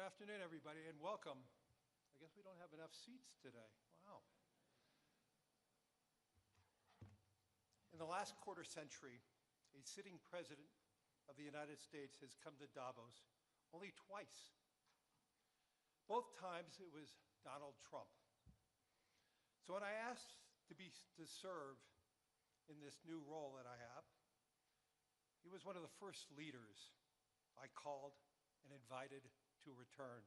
afternoon, everybody, and welcome. I guess we don't have enough seats today. Wow. In the last quarter century, a sitting president of the United States has come to Davos only twice. Both times it was Donald Trump. So when I asked to serve in this new role that I have, he was one of the first leaders I called and invited to return.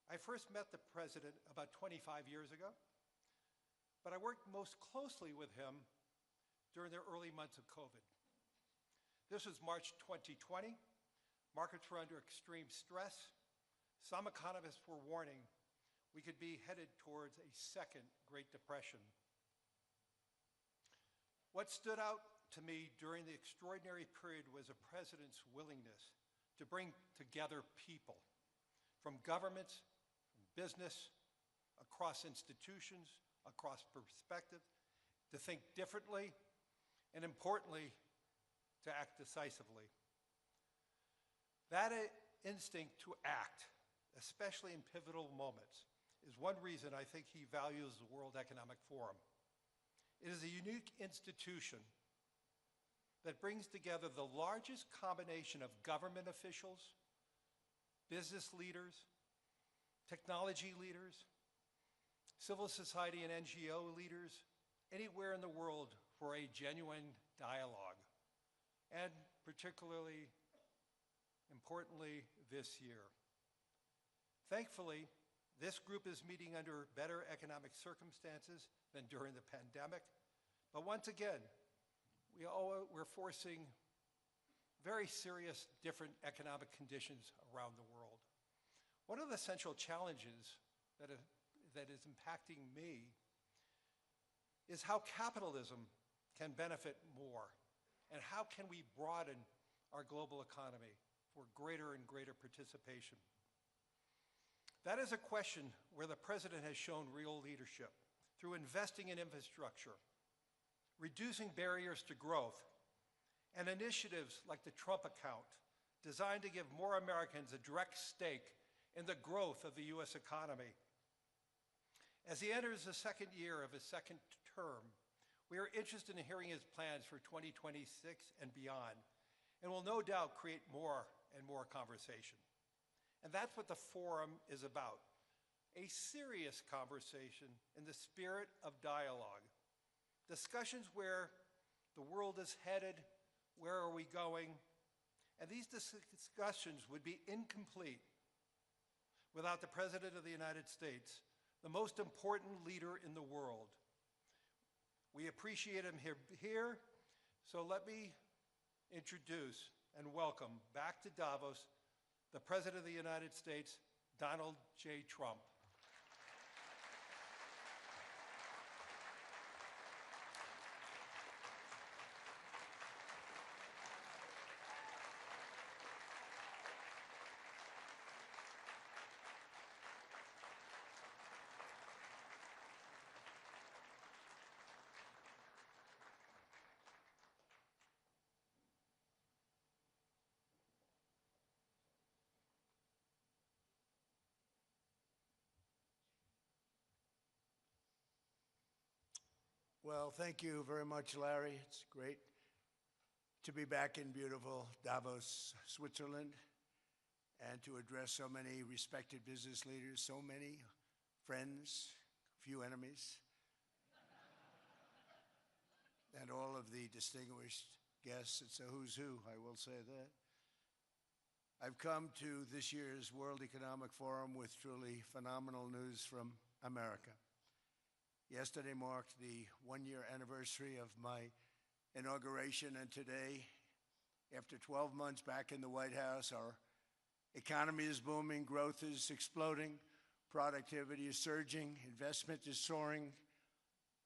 I first met the president about 25 years ago, but I worked most closely with him during the early months of COVID. This was March 2020. Markets were under extreme stress. Some economists were warning we could be headed towards a second Great Depression. What stood out to me during the extraordinary period was a president's willingness to bring together people from governments, from business, across institutions, across perspectives, to think differently, and importantly, to act decisively. That instinct to act, especially in pivotal moments, is one reason I think he values the World Economic Forum. It is a unique institution that brings together the largest combination of government officials, business leaders, technology leaders, civil society and NGO leaders, anywhere in the world for a genuine dialogue, and particularly, importantly, this year. Thankfully, this group is meeting under better economic circumstances than during the pandemic, but once again, we're forcing very serious different economic conditions around the world. One of the central challenges that is impacting me is how capitalism can benefit more, and how can we broaden our global economy for greater and greater participation. That is a question where the president has shown real leadership through investing in infrastructure, reducing barriers to growth, and initiatives like the Trump account, designed to give more Americans a direct stake in the growth of the U.S. economy. As he enters the second year of his second term, we are interested in hearing his plans for 2026 and beyond, and will no doubt create more and more conversation. And that's what the forum is about, a serious conversation in the spirit of dialogue. Discussions where the world is headed, where are we going, and these discussions would be incomplete without the President of the United States, the most important leader in the world. We appreciate him here, so let me introduce and welcome back to Davos the President of the United States, Donald J. Trump. Well, thank you very much, Larry. It's great to be back in beautiful Davos, Switzerland, and to address so many respected business leaders, so many friends, few enemies, and all of the distinguished guests. It's a who's who, I will say that. I've come to this year's World Economic Forum with truly phenomenal news from America. Yesterday marked the one-year anniversary of my inauguration, and today, after 12 months back in the White House, our economy is booming, growth is exploding, productivity is surging, investment is soaring,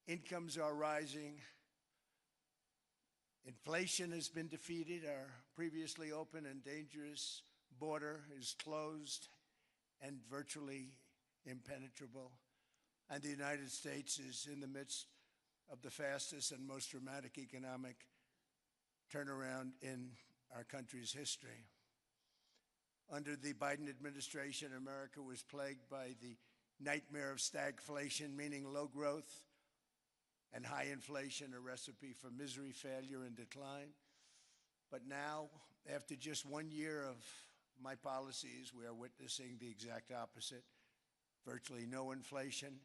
incomes are rising, inflation has been defeated, our previously open and dangerous border is closed and virtually impenetrable. And the United States is in the midst of the fastest and most dramatic economic turnaround in our country's history. Under the Biden administration, America was plagued by the nightmare of stagflation, meaning low growth, and high inflation, a recipe for misery, failure, and decline. But now, after just 1 year of my policies, we are witnessing the exact opposite: virtually no inflation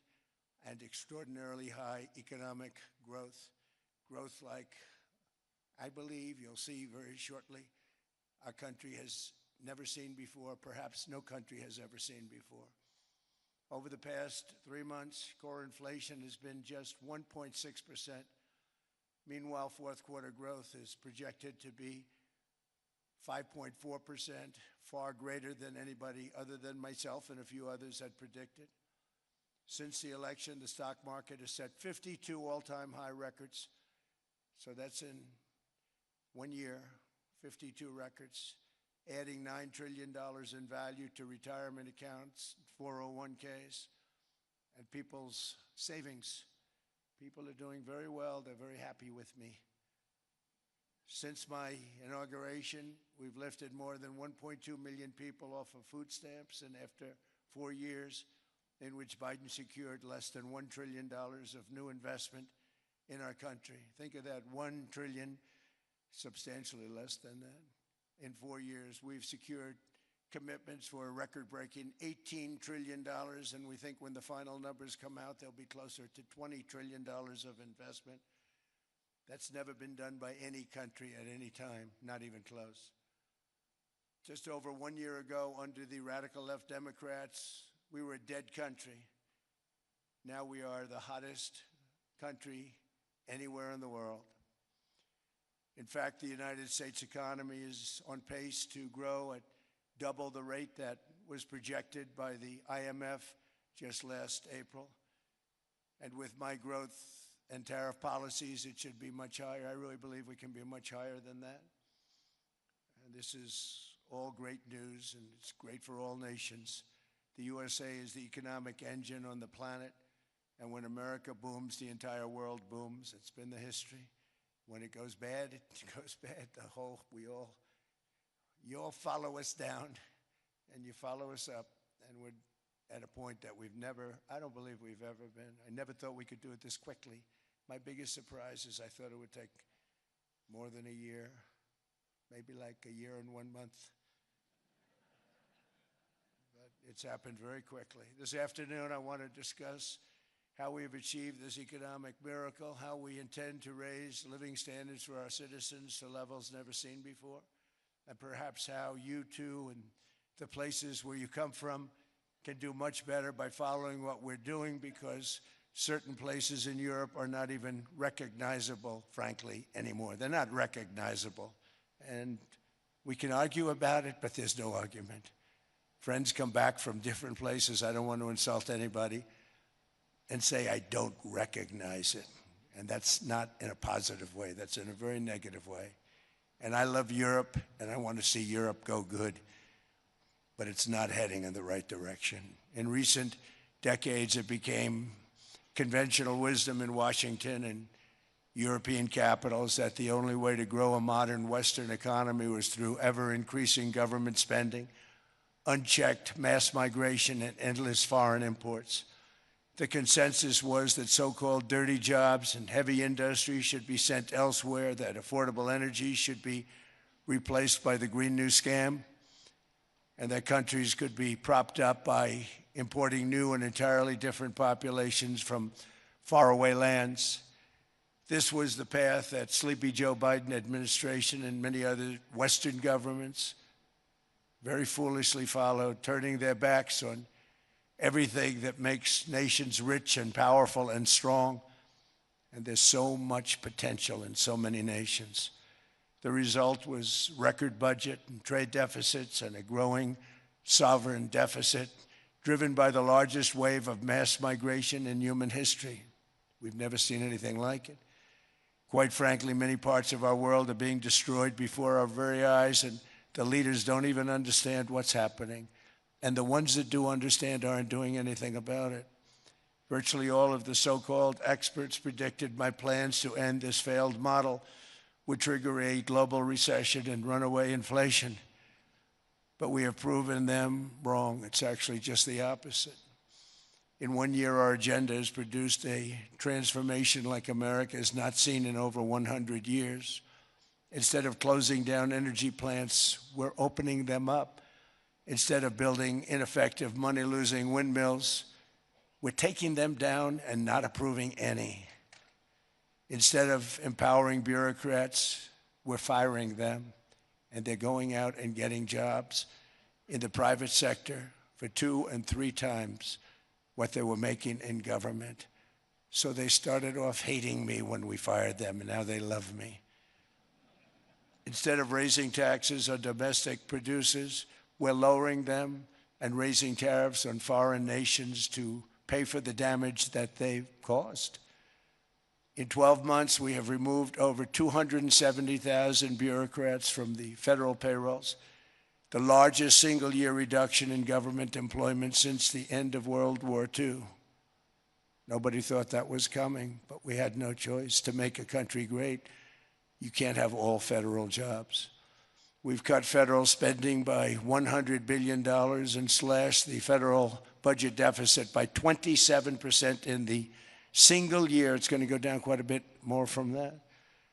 and extraordinarily high economic growth. Growth like I believe you'll see very shortly our country has never seen before, perhaps no country has ever seen before. Over the past 3 months, core inflation has been just 1.6%. Meanwhile, fourth quarter growth is projected to be 5.4%, far greater than anybody other than myself and a few others had predicted. Since the election, the stock market has set 52 all-time high records. So that's in 1 year, 52 records, adding $9 trillion in value to retirement accounts, 401ks, and people's savings. People are doing very well. They're very happy with me. Since my inauguration, we've lifted more than 1.2 million people off of food stamps, and after 4 years in which Biden secured less than $1 trillion of new investment in our country. Think of that, $1 trillion, substantially less than that. In 4 years, we've secured commitments for a record-breaking $18 trillion, and we think when the final numbers come out, they'll be closer to $20 trillion of investment. That's never been done by any country at any time, not even close. Just over 1 year ago, under the radical left Democrats, we were a dead country. Now we are the hottest country anywhere in the world. In fact, the United States economy is on pace to grow at double the rate that was projected by the IMF just last April. And with my growth and tariff policies, it should be much higher. I really believe we can be much higher than that. And this is all great news, and it's great for all nations. The USA is the economic engine on the planet, and when America booms, the entire world booms. It's been the history. When it goes bad, it goes bad. You all follow us down, and you follow us up, and we're at a point that I don't believe we've ever been. I never thought we could do it this quickly. My biggest surprise is I thought it would take more than a year, maybe like a year and 1 month. But it's happened very quickly. This afternoon, I want to discuss how we have achieved this economic miracle, how we intend to raise living standards for our citizens to levels never seen before, and perhaps how you too and the places where you come from can do much better by following what we're doing, because certain places in Europe are not even recognizable, frankly, anymore. They're not recognizable. And we can argue about it, but there's no argument. Friends come back from different places. I don't want to insult anybody and say I don't recognize it. And that's not in a positive way. That's in a very negative way. And I love Europe, and I want to see Europe go good, but it's not heading in the right direction. In recent decades, it became conventional wisdom in Washington and European capitals that the only way to grow a modern Western economy was through ever-increasing government spending, unchecked mass migration, and endless foreign imports. The consensus was that so-called dirty jobs and heavy industry should be sent elsewhere, that affordable energy should be replaced by the Green New Scam, and that countries could be propped up by importing new and entirely different populations from faraway lands. This was the path that Sleepy Joe Biden administration and many other Western governments very foolishly followed, turning their backs on everything that makes nations rich and powerful and strong. And there's so much potential in so many nations. The result was record budget and trade deficits and a growing sovereign deficit driven by the largest wave of mass migration in human history. We've never seen anything like it. Quite frankly, many parts of our world are being destroyed before our very eyes, and the leaders don't even understand what's happening. And the ones that do understand aren't doing anything about it. Virtually all of the so-called experts predicted my plans to end this failed model would trigger a global recession and runaway inflation. but we have proven them wrong. It's actually just the opposite. In 1 year, our agenda has produced a transformation like America has not seen in over 100 years. Instead of closing down energy plants, we're opening them up. Instead of building ineffective, money-losing windmills, we're taking them down and not approving any. Instead of empowering bureaucrats, we're firing them, and they're going out and getting jobs in the private sector for 2 and 3 times what they were making in government. So they started off hating me when we fired them, and now they love me. Instead of raising taxes on domestic producers, we're lowering them and raising tariffs on foreign nations to pay for the damage that they've caused. In 12 months, we have removed over 270,000 bureaucrats from the federal payrolls, the largest single-year reduction in government employment since the end of World War II. Nobody thought that was coming, but we had no choice. To make a country great, you can't have all federal jobs. We've cut federal spending by $100 billion and slashed the federal budget deficit by 27% in the single year. It's going to go down quite a bit more from that,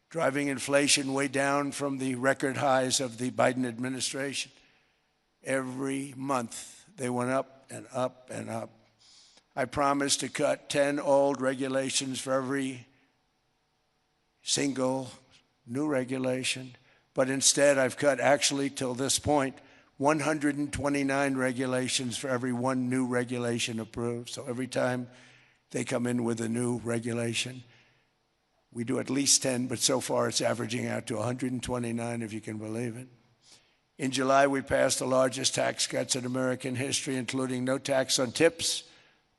driving inflation way down from the record highs of the Biden administration. Every month, they went up and up and up. I promised to cut 10 old regulations for every single new regulation, but instead I've cut, actually till this point, 129 regulations for every 1 new regulation approved. So every time they come in with a new regulation, we do at least 10, but so far it's averaging out to 129, if you can believe it. In July, we passed the largest tax cuts in American history, including no tax on tips,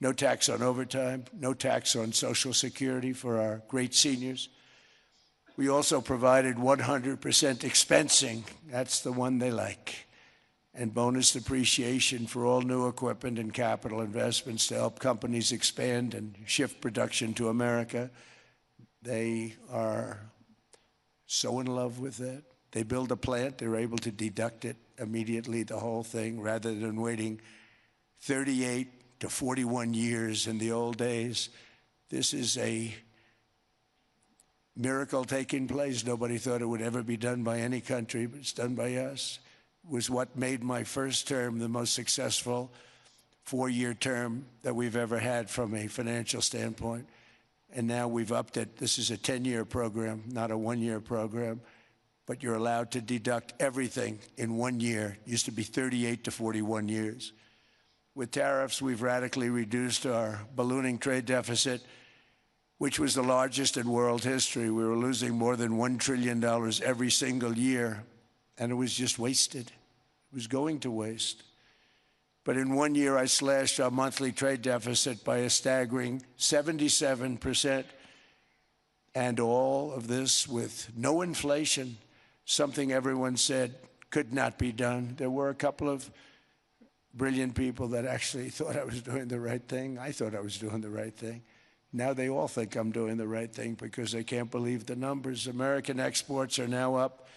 no tax on overtime, no tax on Social Security for our great seniors. We also provided 100% expensing, that's the one they like, and bonus depreciation for all new equipment and capital investments to help companies expand and shift production to America. They are so in love with that. They build a plant, they're able to deduct it immediately, the whole thing, rather than waiting 38 to 41 years in the old days. This is a miracle taking place. Nobody thought it would ever be done by any country, but it's done by us. It was what made my first term the most successful 4-year term that we've ever had from a financial standpoint. And now we've upped it. This is a 10-year program, not a 1-year program. But you're allowed to deduct everything in 1 year. It used to be 38 to 41 years. With tariffs, we've radically reduced our ballooning trade deficit, which was the largest in world history. We were losing more than $1 trillion every single year, and it was just wasted. It was going to waste. But in 1 year, I slashed our monthly trade deficit by a staggering 77%, and all of this with no inflation, something everyone said could not be done. There were a couple of brilliant people that actually thought I was doing the right thing. I thought I was doing the right thing. Now they all think I'm doing the right thing because they can't believe the numbers. American exports are now up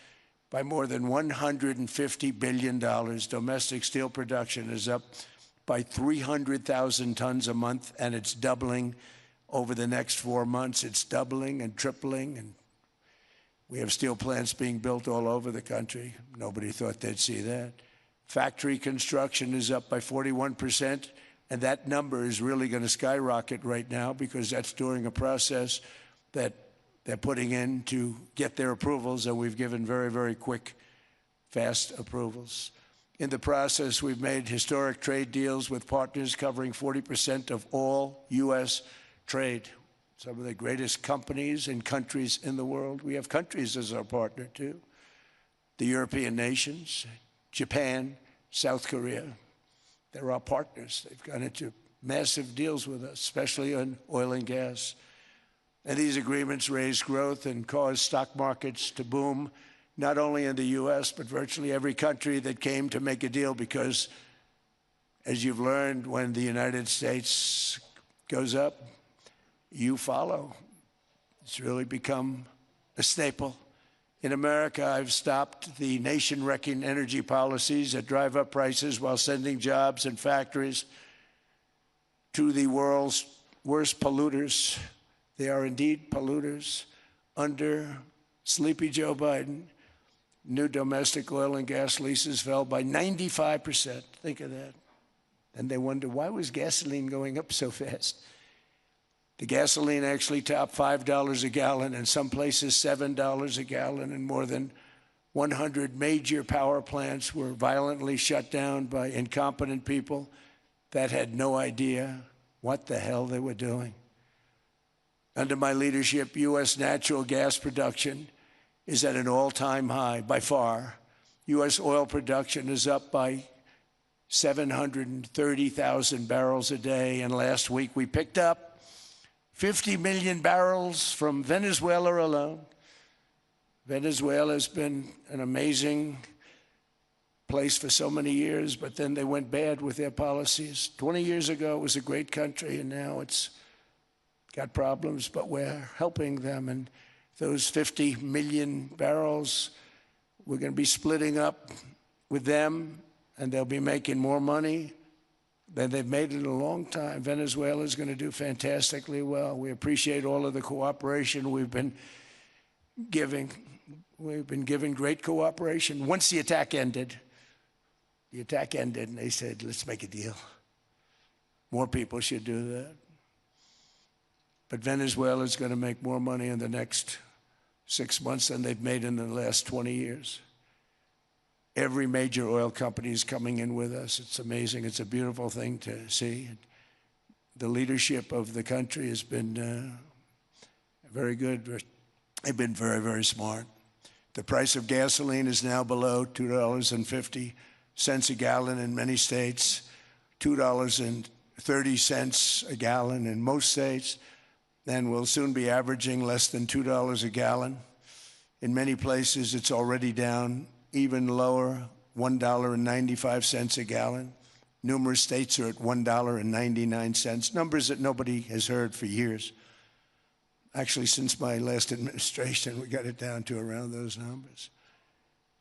by more than $150 billion. Domestic steel production is up by 300,000 tons a month, and it's doubling over the next 4 months. It's doubling and tripling, and we have steel plants being built all over the country. Nobody thought they'd see that. Factory construction is up by 41%, and that number is really going to skyrocket right now because that's during a process that they're putting in to get their approvals, and we've given very, very quick, fast approvals. In the process, we've made historic trade deals with partners covering 40% of all U.S. trade. Some of the greatest companies and countries in the world. We have countries as our partner, too. The European nations, Japan, South Korea. They're our partners. They've gone into massive deals with us, especially on oil and gas. And these agreements raise growth and cause stock markets to boom, not only in the U.S., but virtually every country that came to make a deal, because, as you've learned, when the United States goes up, you follow. It's really become a staple In America, I've stopped the nation-wrecking energy policies that drive up prices while sending jobs and factories to the world's worst polluters. They are indeed polluters. Under Sleepy Joe Biden, new domestic oil and gas leases fell by 95%. Think of that. And they wonder, why was gasoline going up so fast? The gasoline actually topped $5 a gallon, and some places $7 a gallon, and more than 100 major power plants were violently shut down by incompetent people that had no idea what the hell they were doing. Under my leadership, U.S. natural gas production is at an all-time high, by far. U.S. oil production is up by 730,000 barrels a day, and last week we picked up 50 million barrels from Venezuela alone. Venezuela has been an amazing place for so many years, but then they went bad with their policies. 20 years ago, it was a great country, and now it's got problems, but we're helping them. And those 50 million barrels, we're going to be splitting up with them, and they'll be making more money than they've made in a long time. Venezuela is going to do fantastically well. We appreciate all of the cooperation we've been giving. We've been giving great cooperation. Once the attack ended, and they said, let's make a deal. More people should do that. But Venezuela is going to make more money in the next 6 months than they've made in the last 20 years. Every major oil company is coming in with us. It's amazing. It's a beautiful thing to see. The leadership of the country has been very good. They've been very, very smart. The price of gasoline is now below $2.50 a gallon in many states, $2.30 a gallon in most states, and will soon be averaging less than $2 a gallon. In many places, it's already down even lower, $1.95 a gallon. Numerous states are at $1.99, numbers that nobody has heard for years. Actually, since my last administration, we got it down to around those numbers.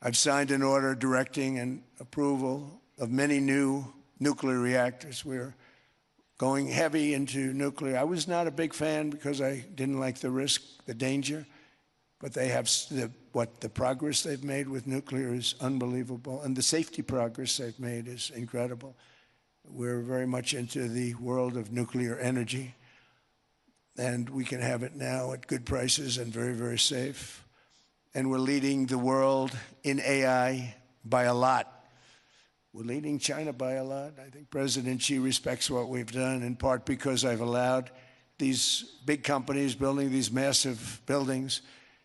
I've signed an order directing and approval of many new nuclear reactors. We're going heavy into nuclear. I was not a big fan because I didn't like the risk, the danger, but they have the progress they've made with nuclear is unbelievable, and the safety progress they've made is incredible. We're very much into the world of nuclear energy, and we can have it now at good prices and very, very safe. And we're leading the world in AI by a lot. We're leading China by a lot. I think President Xi respects what we've done, in part because I've allowed these big companies building these massive buildings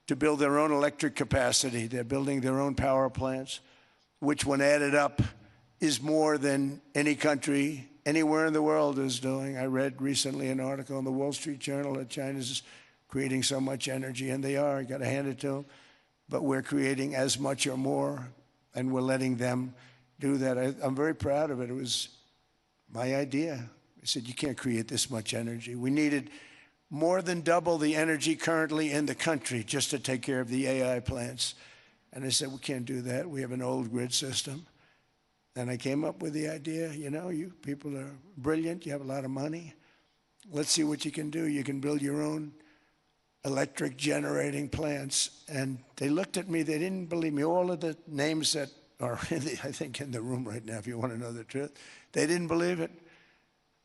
to build their own electric capacity. They're building their own power plants, which when added up is more than any country anywhere in the world is doing. I read recently an article in the Wall Street Journal that China's creating so much energy, and they are. You got to hand it to them. But we're creating as much or more, and we're letting them do that. I'm very proud of it. It was my idea. I said, you can't create this much energy. We needed more than double the energy currently in the country just to take care of the AI plants. And I said, we can't do that. We have an old grid system. And I came up with the idea, you know, you people are brilliant. You have a lot of money. Let's see what you can do. You can build your own electric generating plants. And they looked at me. They didn't believe me. All of the names that are, I think, in the room right now, if you want to know the truth, they didn't believe it.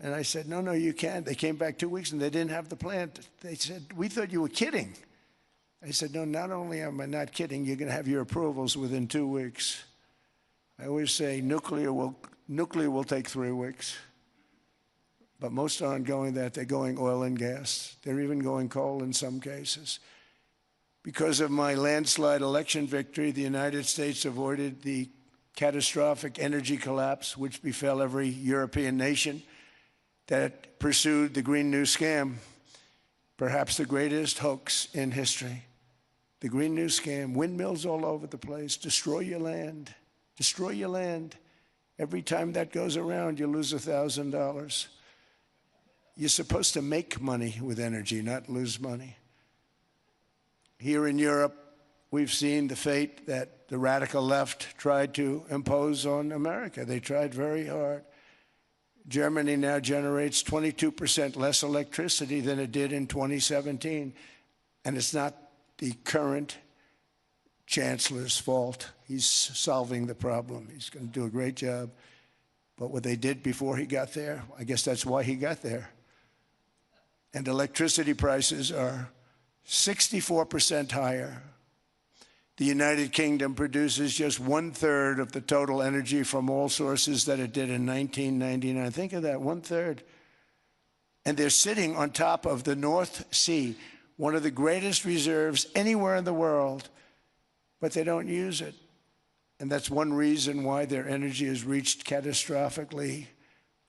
And I said, no, you can't. They came back 2 weeks, and they didn't have the plant. They said, we thought you were kidding. I said, no, not only am I not kidding, you're going to have your approvals within 2 weeks. I always say nuclear will take 3 weeks. But most aren't going that. They're going oil and gas. They're even going coal in some cases. Because of my landslide election victory, the United States avoided the catastrophic energy collapse which befell every European nation that pursued the Green New Scam, perhaps the greatest hoax in history. The Green New Scam, windmills all over the place, destroy your land, destroy your land. Every time that goes around, you lose $1,000. You're supposed to make money with energy, not lose money. Here in Europe, we've seen the fate that the radical left tried to impose on America. They tried very hard. Germany now generates 22% less electricity than it did in 2017. And it's not the current chancellor's fault. He's solving the problem. He's going to do a great job. But what they did before he got there, I guess that's why he got there. And electricity prices are 64% higher. The United Kingdom produces just 1/3 of the total energy from all sources that it did in 1999. Think of that, 1/3. And they're sitting on top of the North Sea, one of the greatest reserves anywhere in the world, but they don't use it. And that's one reason why their energy has reached catastrophically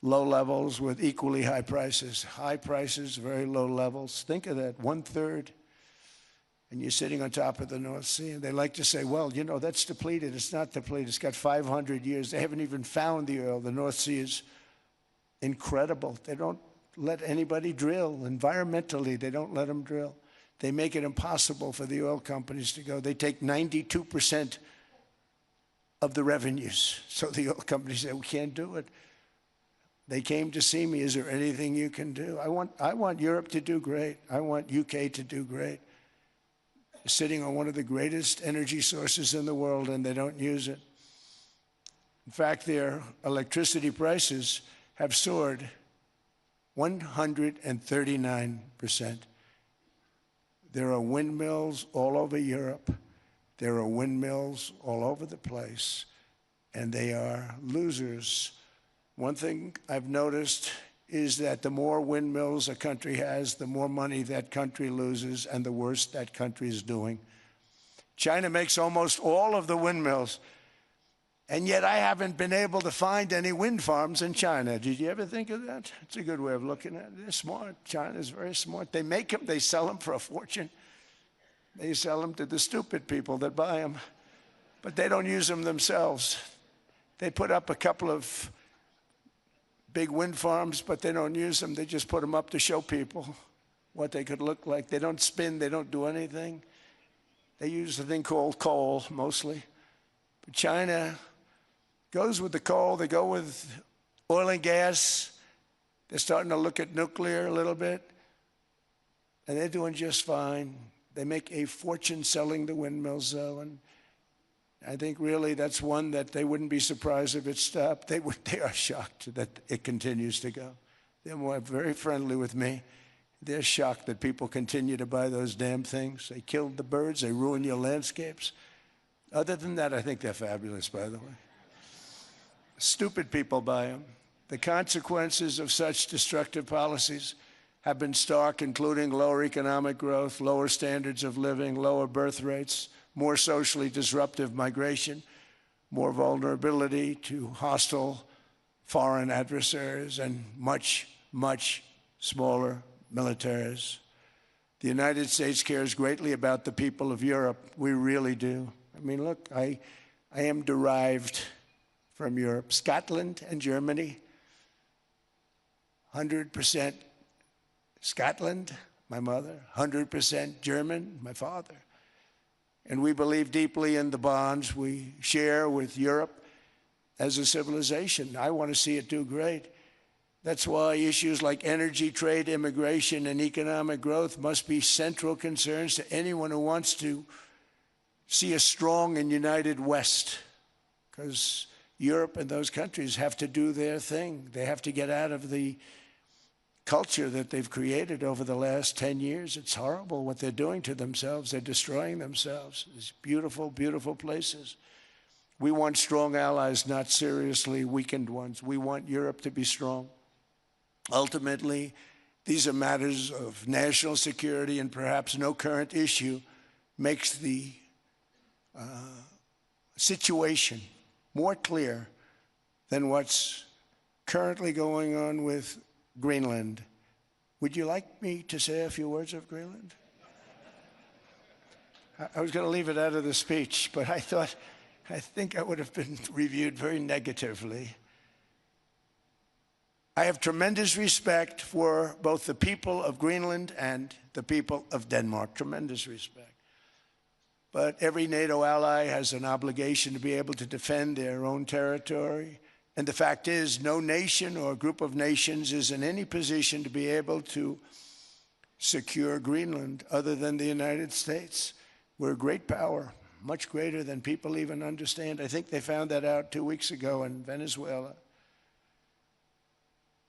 low levels with equally high prices. High prices, very low levels. Think of that, 1/3. And you're sitting on top of the North Sea. And they like to say, well, you know, that's depleted. It's not depleted. It's got 500 years. They haven't even found the oil. The North Sea is incredible. They don't let anybody drill. Environmentally, they don't let them drill. They make it impossible for the oil companies to go. They take 92% of the revenues. So the oil companies say, we can't do it. They came to see me. Is there anything you can do? I want Europe to do great. I want UK to do great. Sitting on one of the greatest energy sources in the world, and they don't use it. In fact, their electricity prices have soared 139%. There are windmills all over Europe. There are windmills all over the place, and they are losers. One thing I've noticed is that the more windmills a country has, the more money that country loses, and the worse that country is doing. China makes almost all of the windmills, and yet I haven't been able to find any wind farms in China. Did you ever think of that? It's a good way of looking at it. They're smart. China's very smart. They make them, they sell them for a fortune. They sell them to the stupid people that buy them, but they don't use them themselves. They put up a couple of big wind farms, but they don't use them. They just put them up to show people what they could look like. They don't spin. They don't do anything. They use a thing called coal, mostly. But China goes with the coal. They go with oil and gas. They're starting to look at nuclear a little bit. And they're doing just fine. They make a fortune selling the windmills, though. And I think really that's one that they wouldn't be surprised if it stopped. They are shocked that it continues to go. They're very friendly with me. They're shocked that people continue to buy those damn things. They killed the birds. They ruin your landscapes. Other than that, I think they're fabulous, by the way. Stupid people buy them. The consequences of such destructive policies have been stark, including lower economic growth, lower standards of living, lower birth rates, more socially disruptive migration, more vulnerability to hostile foreign adversaries, and much, much smaller militaries. The United States cares greatly about the people of Europe. We really do. I mean, look, I am derived from Europe. Scotland and Germany, 100% Scotland, my mother, 100% German, my father. And we believe deeply in the bonds we share with Europe as a civilization. I want to see it do great. That's why issues like energy, trade, immigration, and economic growth must be central concerns to anyone who wants to see a strong and united West, because Europe and those countries have to do their thing. They have to get out of the culture that they've created over the last 10 years. It's horrible what they're doing to themselves. They're destroying themselves. These beautiful, beautiful places. We want strong allies, not seriously weakened ones. We want Europe to be strong. Ultimately, these are matters of national security, and perhaps no current issue makes the situation more clear than what's currently going on with Greenland. Would you like me to say a few words of Greenland? I was going to leave it out of the speech, but I think I would have been reviewed very negatively. I have tremendous respect for both the people of Greenland and the people of Denmark, tremendous respect. but every NATO ally has an obligation to be able to defend their own territory. And the fact is, no nation or group of nations is in any position to be able to secure Greenland other than the United States. We're a great power, much greater than people even understand. I think they found that out 2 weeks ago in Venezuela.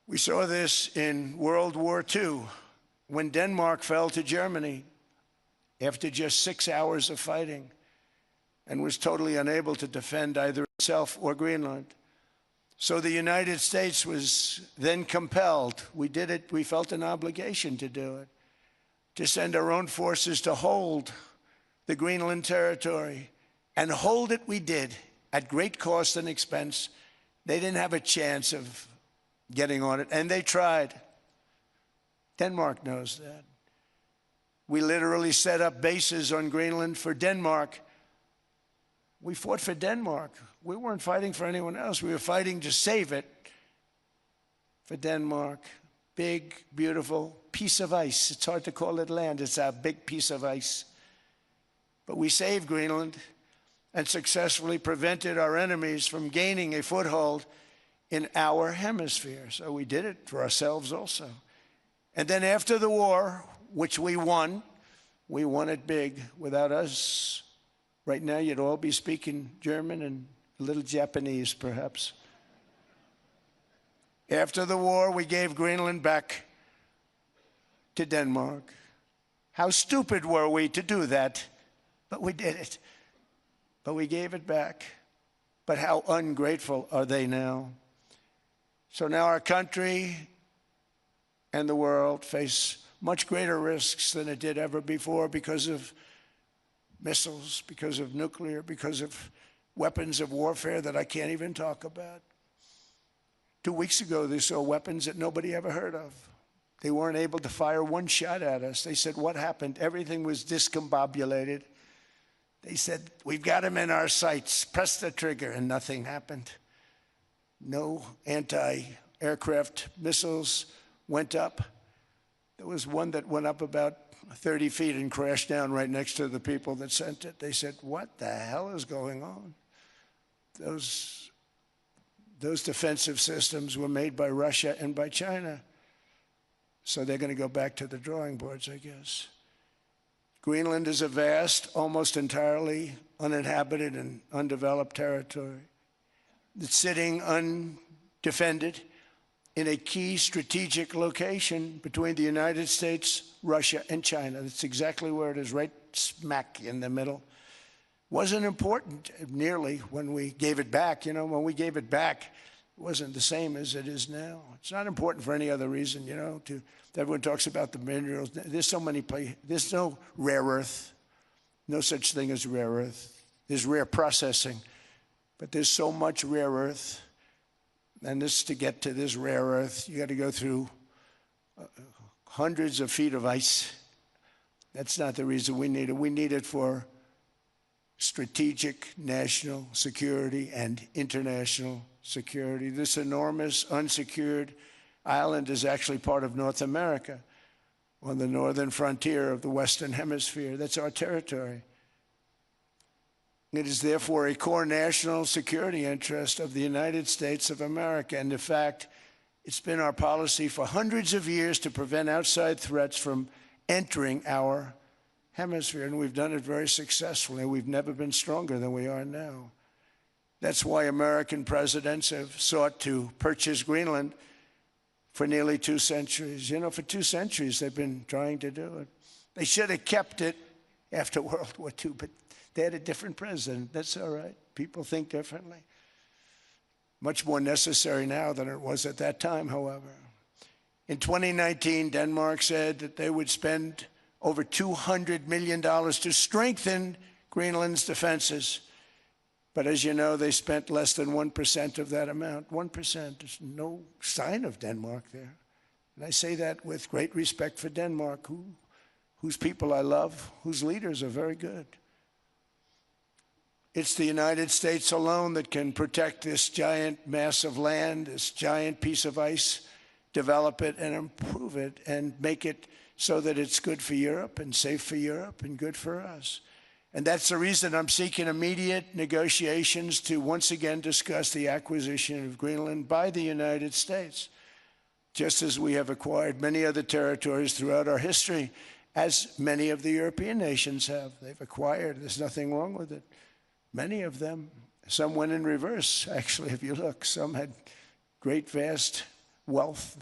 We saw this in World War II when Denmark fell to Germany after just 6 hours of fighting and was totally unable to defend either itself or Greenland. So the United States was then compelled, we did it, we felt an obligation to do it, to send our own forces to hold the Greenland territory. And hold it we did, at great cost and expense. They didn't have a chance of getting on it, and they tried. Denmark knows that. We literally set up bases on Greenland for Denmark. We fought for Denmark. We weren't fighting for anyone else. We were fighting to save it for Denmark. Big, beautiful piece of ice. It's hard to call it land. It's a big piece of ice. But we saved Greenland and successfully prevented our enemies from gaining a foothold in our hemisphere. So we did it for ourselves also. And then after the war, which we won it big. Without us, right now you'd all be speaking German and a little Japanese, perhaps. After the war, we gave Greenland back to Denmark. How stupid were we to do that? But we did it. But we gave it back. But how ungrateful are they now? So now our country and the world face much greater risks than it did ever before because of missiles, because of nuclear, because of weapons of warfare that I can't even talk about. 2 weeks ago, they saw weapons that nobody ever heard of. They weren't able to fire one shot at us. They said, what happened? Everything was discombobulated. They said, we've got them in our sights. Press the trigger, and nothing happened. No anti-aircraft missiles went up. There was one that went up about 30 feet and crashed down right next to the people that sent it. They said, what the hell is going on? Those defensive systems were made by Russia and by China. So they're going to go back to the drawing boards, I guess. Greenland is a vast, almost entirely uninhabited and undeveloped territory. It's sitting undefended in a key strategic location between the United States, Russia, and China. That's exactly where it is, right smack in the middle. Wasn't important nearly when we gave it back. You know, when we gave it back, it wasn't the same as it is now. It's not important for any other reason, you know. Everyone talks about the minerals. There's so many places. There's no rare earth. No such thing as rare earth. There's rare processing. But there's so much rare earth. And to get to this rare earth, you got to go through hundreds of feet of ice. That's not the reason we need it. We need it for strategic national security and international security. This enormous unsecured island is actually part of North America on the northern frontier of the Western Hemisphere. That's our territory. It is therefore a core national security interest of the United States of America. And in fact, it's been our policy for hundreds of years to prevent outside threats from entering our hemisphere. And we've done it very successfully. We've never been stronger than we are now. That's why American presidents have sought to purchase Greenland for nearly 2 centuries. You know, for 2 centuries they've been trying to do it. They should have kept it after World War II, but they had a different president. That's all right. People think differently. Much more necessary now than it was at that time, however. In 2019, Denmark said that they would spend over $200 million to strengthen Greenland's defenses. But as you know, they spent less than 1% of that amount. 1%. There's no sign of Denmark there. And I say that with great respect for Denmark, whose people I love, whose leaders are very good. It's the United States alone that can protect this giant mass of land, this giant piece of ice, develop it and improve it and make it so that it's good for Europe and safe for Europe and good for us. And that's the reason I'm seeking immediate negotiations to once again discuss the acquisition of Greenland by the United States, just as we have acquired many other territories throughout our history, as many of the European nations have. They've acquired. There's nothing wrong with it. Many of them. Some went in reverse, actually, if you look. Some had great, vast wealth,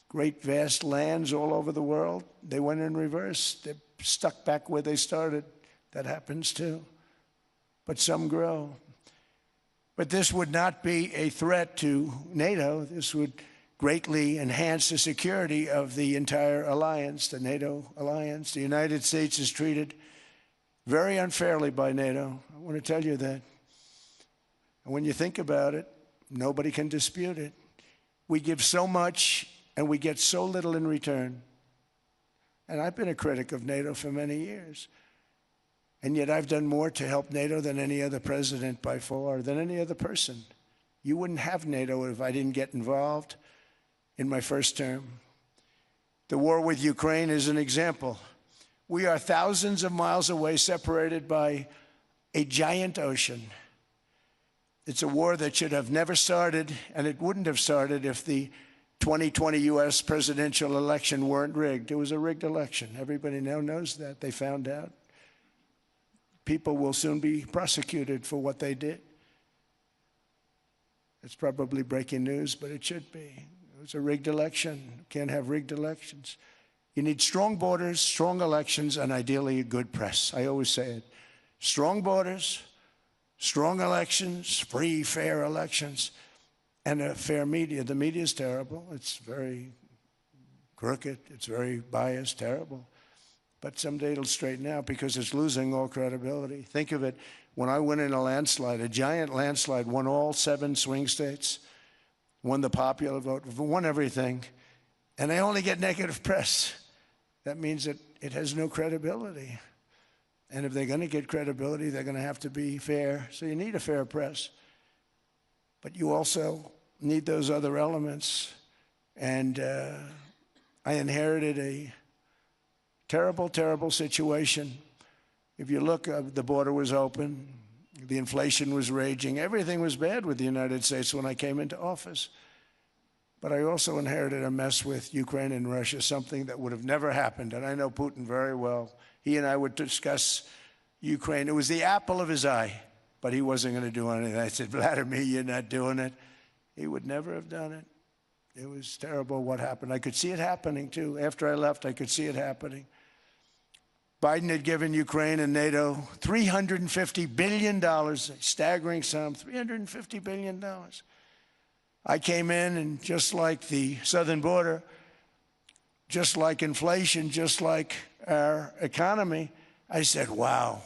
great, vast lands all over the world. They went in reverse. They're stuck back where they started. That happens too. But some grow. But this would not be a threat to NATO. This would greatly enhance the security of the entire alliance, the NATO alliance. The United States is treated very unfairly by NATO. I want to tell you that. And when you think about it, nobody can dispute it. We give so much and we get so little in return. And I've been a critic of NATO for many years. And yet I've done more to help NATO than any other president by far, than any other person. You wouldn't have NATO if I didn't get involved in my first term. The war with Ukraine is an example. We are thousands of miles away, separated by a giant ocean. It's a war that should have never started, and it wouldn't have started if the 2020 U.S. presidential election weren't rigged. It was a rigged election. Everybody now knows that. They found out. People will soon be prosecuted for what they did. It's probably breaking news, but it should be. It was a rigged election. You can't have rigged elections. You need strong borders, strong elections, and ideally a good press. I always say it. Strong borders, strong elections, free, fair elections, and a fair media. The media is terrible. It's very crooked. It's very biased, terrible. But someday it'll straighten out because it's losing all credibility. Think of it. When I went in a landslide, a giant landslide, won all 7 swing states, won the popular vote, won everything, and they only get negative press. That means that it has no credibility. And if they're going to get credibility, they're going to have to be fair. So you need a fair press. But you also need those other elements. And I inherited a terrible, terrible situation. If you look, the border was open. The inflation was raging. Everything was bad with the United States when I came into office. But I also inherited a mess with Ukraine and Russia, something that would have never happened. And I know Putin very well. He and I would discuss Ukraine. It was the apple of his eye, but he wasn't going to do anything. I said, Vladimir, you're not doing it. He would never have done it. It was terrible what happened. I could see it happening, too. After I left, I could see it happening. Biden had given Ukraine and NATO $350 billion, a staggering sum, $350 billion. I came in, and just like the southern border, just like inflation, just like our economy, I said, wow,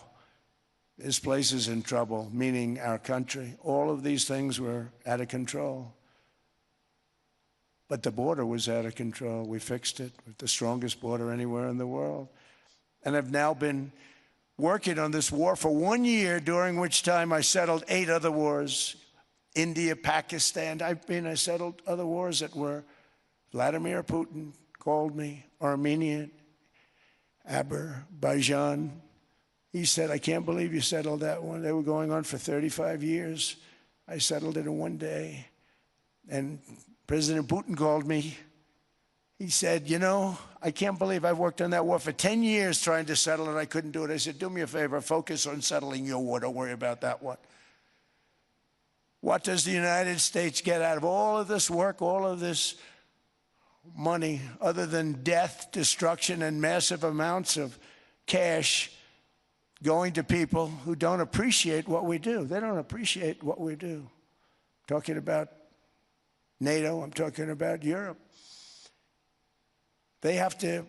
this place is in trouble, meaning our country. All of these things were out of control. But the border was out of control. We fixed it with the strongest border anywhere in the world. And I've now been working on this war for 1 year, during which time I settled 8 other wars. India, Pakistan, I settled other wars that were Vladimir Putin called me, Armenia, Azerbaijan. He said, I can't believe you settled that one. They were going on for 35 years. I settled it in 1 day. And President Putin called me. He said, you know, I can't believe I've worked on that war for 10 years trying to settle it. I couldn't do it. I said, do me a favor, focus on settling your war. Don't worry about that one. What does the United States get out of all of this work, all of this money, other than death, destruction, and massive amounts of cash going to people who don't appreciate what we do? They don't appreciate what we do. I'm talking about NATO. I'm talking about Europe. They have to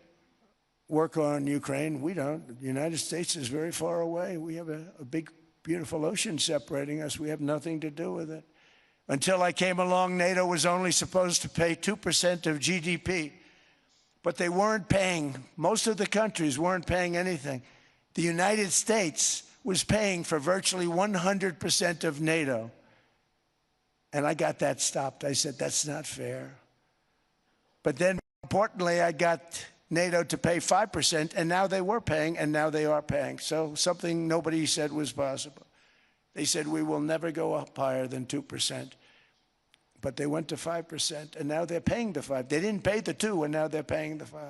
work on Ukraine. We don't. The United States is very far away. We have a big, beautiful ocean separating us. We have nothing to do with it. Until I came along, NATO was only supposed to pay 2% of GDP. But they weren't paying. Most of the countries weren't paying anything. The United States was paying for virtually 100% of NATO. And I got that stopped. I said, that's not fair. But then, importantly, I got NATO to pay 5%, and now they were paying, and now they are paying. So something nobody said was possible. They said we will never go up higher than 2%. But they went to 5%, and now they're paying the 5. They didn't pay the 2, and now they're paying the 5.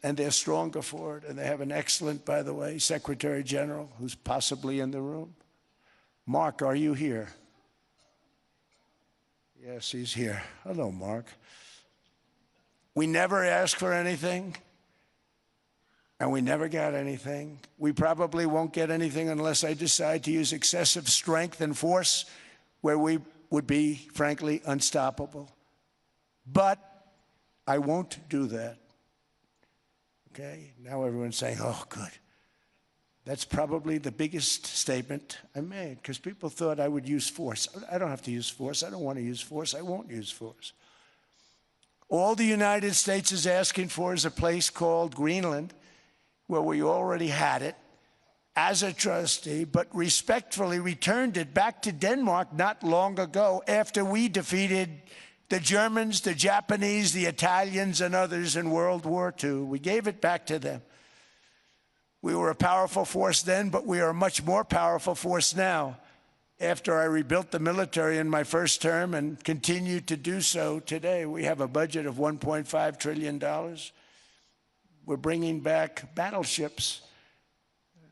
And they're stronger for it, and they have an excellent, by the way, Secretary General who's possibly in the room. Mark, are you here? Yes, he's here. Hello, Mark. We never asked for anything, and we never got anything. We probably won't get anything unless I decide to use excessive strength and force where we would be, frankly, unstoppable. But I won't do that. Okay? Now everyone's saying, oh, good. That's probably the biggest statement I made, because people thought I would use force. I don't have to use force. I don't want to use force. I won't use force. All the United States is asking for is a place called Greenland, where we already had it as a trustee, but respectfully returned it back to Denmark not long ago after we defeated the Germans, the Japanese, the Italians, and others in World War II. We gave it back to them. We were a powerful force then, but we are a much more powerful force now after I rebuilt the military in my first term and continue to do so today. We have a budget of $1.5 trillion. We're bringing back battleships.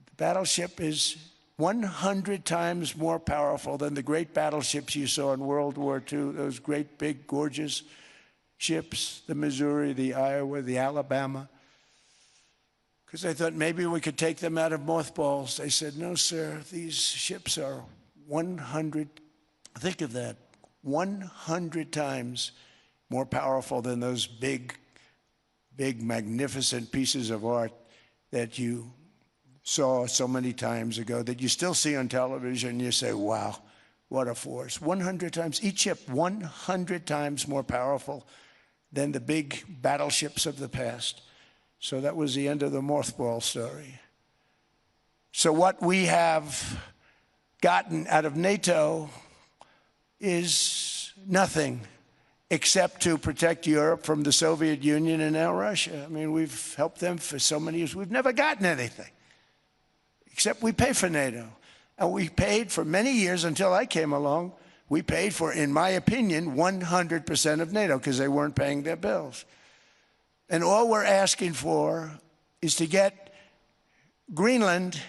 The battleship is 100 times more powerful than the great battleships you saw in World War II, those great, big, gorgeous ships, the Missouri, the Iowa, the Alabama. Because I thought maybe we could take them out of mothballs. They said, no, sir, these ships are 100, think of that, 100 times more powerful than those big, magnificent pieces of art that you saw so many times ago, that you still see on television, and you say, wow, what a force. 100 times, each ship 100 times more powerful than the big battleships of the past. So that was the end of the mothball story. So what we have gotten out of NATO is nothing except to protect Europe from the Soviet Union and now Russia. I mean, we've helped them for so many years. We've never gotten anything, except we pay for NATO. And we paid for many years until I came along. We paid for, in my opinion, 100% of NATO because they weren't paying their bills. And all we're asking for is to get Greenland,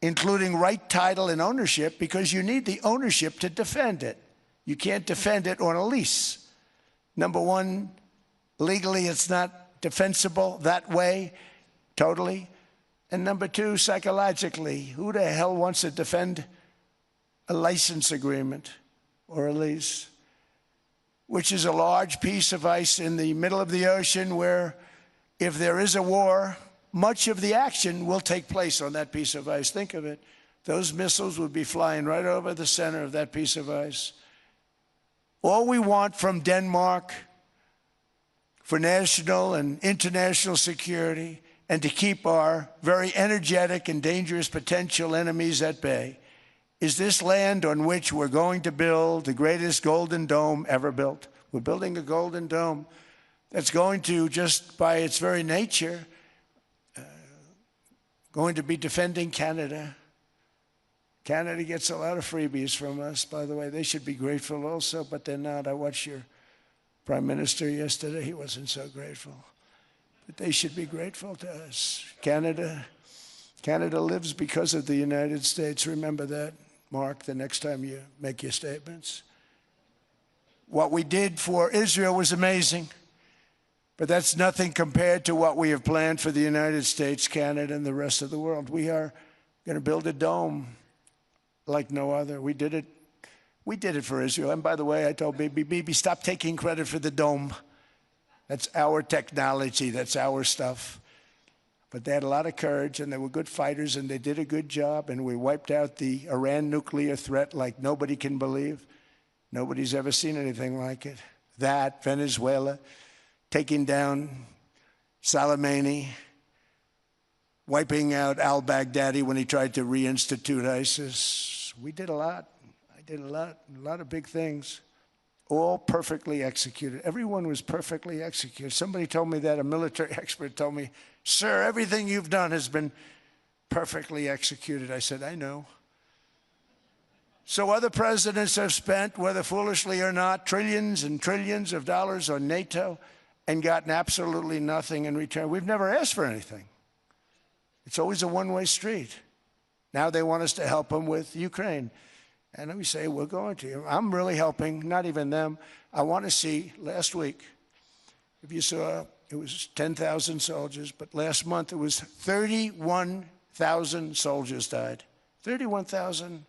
including right title and ownership, because you need the ownership to defend it. You can't defend it on a lease. Number one, legally it's not defensible that way, totally. And number two, psychologically, who the hell wants to defend a license agreement or a lease, which is a large piece of ice in the middle of the ocean where if there is a war, much of the action will take place on that piece of ice. Think of it. Those missiles would be flying right over the center of that piece of ice. All we want from Denmark for national and international security and to keep our very energetic and dangerous potential enemies at bay is this land on which we're going to build the greatest golden dome ever built. We're building a golden dome that's going to, just by its very nature, going to be defending Canada. Canada gets a lot of freebies from us, by the way. They should be grateful also, but they're not. I watched your Prime Minister yesterday. He wasn't so grateful. But they should be grateful to us. Canada lives because of the United States. Remember that, Mark, the next time you make your statements. What we did for Israel was amazing, but that's nothing compared to what we have planned for the United States, Canada, and the rest of the world. We are going to build a dome like no other. We did it for Israel. And by the way, I told Bibi, stop taking credit for the dome. That's our technology. That's our stuff. But they had a lot of courage, and they were good fighters, and they did a good job, and we wiped out the Iran nuclear threat like nobody can believe. Nobody's ever seen anything like it. That, Venezuela, taking down Soleimani, wiping out al-Baghdadi when he tried to reinstitute ISIS. We did a lot. I did a lot of big things. all perfectly executed. Everyone was perfectly executed. Somebody told me that, a military expert told me, "Sir, everything you've done has been perfectly executed." I said, "I know." So other presidents have spent, whether foolishly or not, trillions and trillions of dollars on NATO and gotten absolutely nothing in return. We've never asked for anything. It's always a one-way street. Now they want us to help them with Ukraine. And we say, we're going to. I'm really helping, not even them. I want to see, last week, if you saw, it was 10,000 soldiers, but last month it was 31,000 soldiers died. 31,000.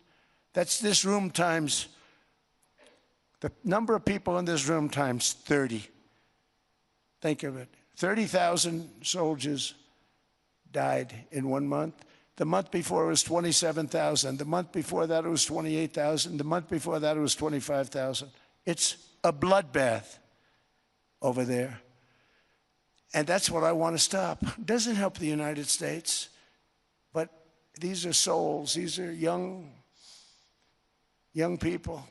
That's this room times, the number of people in this room times 30. Think of it. 30,000 soldiers died in 1 month. The month before it was 27,000. The month before that it was 28,000. The month before that it was 25,000. It's a bloodbath over there. And that's what I want to stop. It doesn't help the United States, but these are souls. These are young people.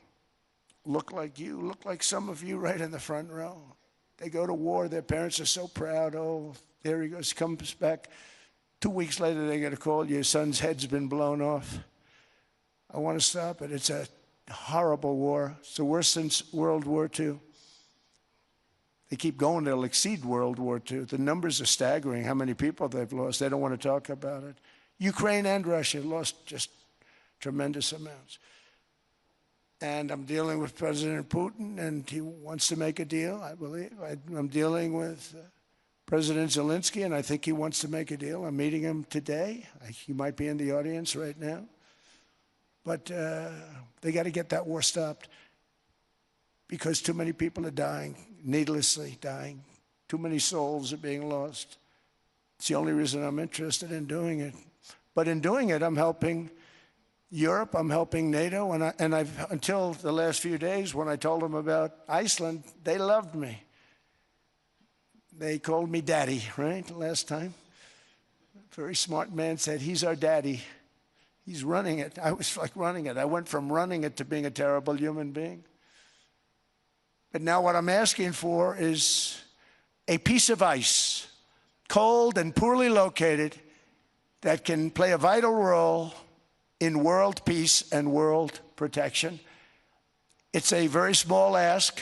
Look like you, look like some of you right in the front row. They go to war. Their parents are so proud. Oh, there he goes, comes back. 2 weeks later, they get a call, your son's head's been blown off. I want to stop it. It's a horrible war. It's the worst since World War II. They keep going, they'll exceed World War II. The numbers are staggering, how many people they've lost. They don't want to talk about it. Ukraine and Russia lost just tremendous amounts. And I'm dealing with President Putin, and he wants to make a deal, I believe. I'm dealing with President Zelensky, and I think he wants to make a deal. I'm meeting him today. He might be in the audience right now. But they got to get that war stopped because too many people are dying, needlessly dying. Too many souls are being lost. It's the only reason I'm interested in doing it. But in doing it, I'm helping Europe, I'm helping NATO, and I've until the last few days when I told them about Iceland, they loved me. They called me daddy, right, last time. A very smart man said, he's our daddy. He's running it. I was like running it. I went from running it to being a terrible human being. But now what I'm asking for is a piece of ice, cold and poorly located, that can play a vital role in world peace and world protection. It's a very small ask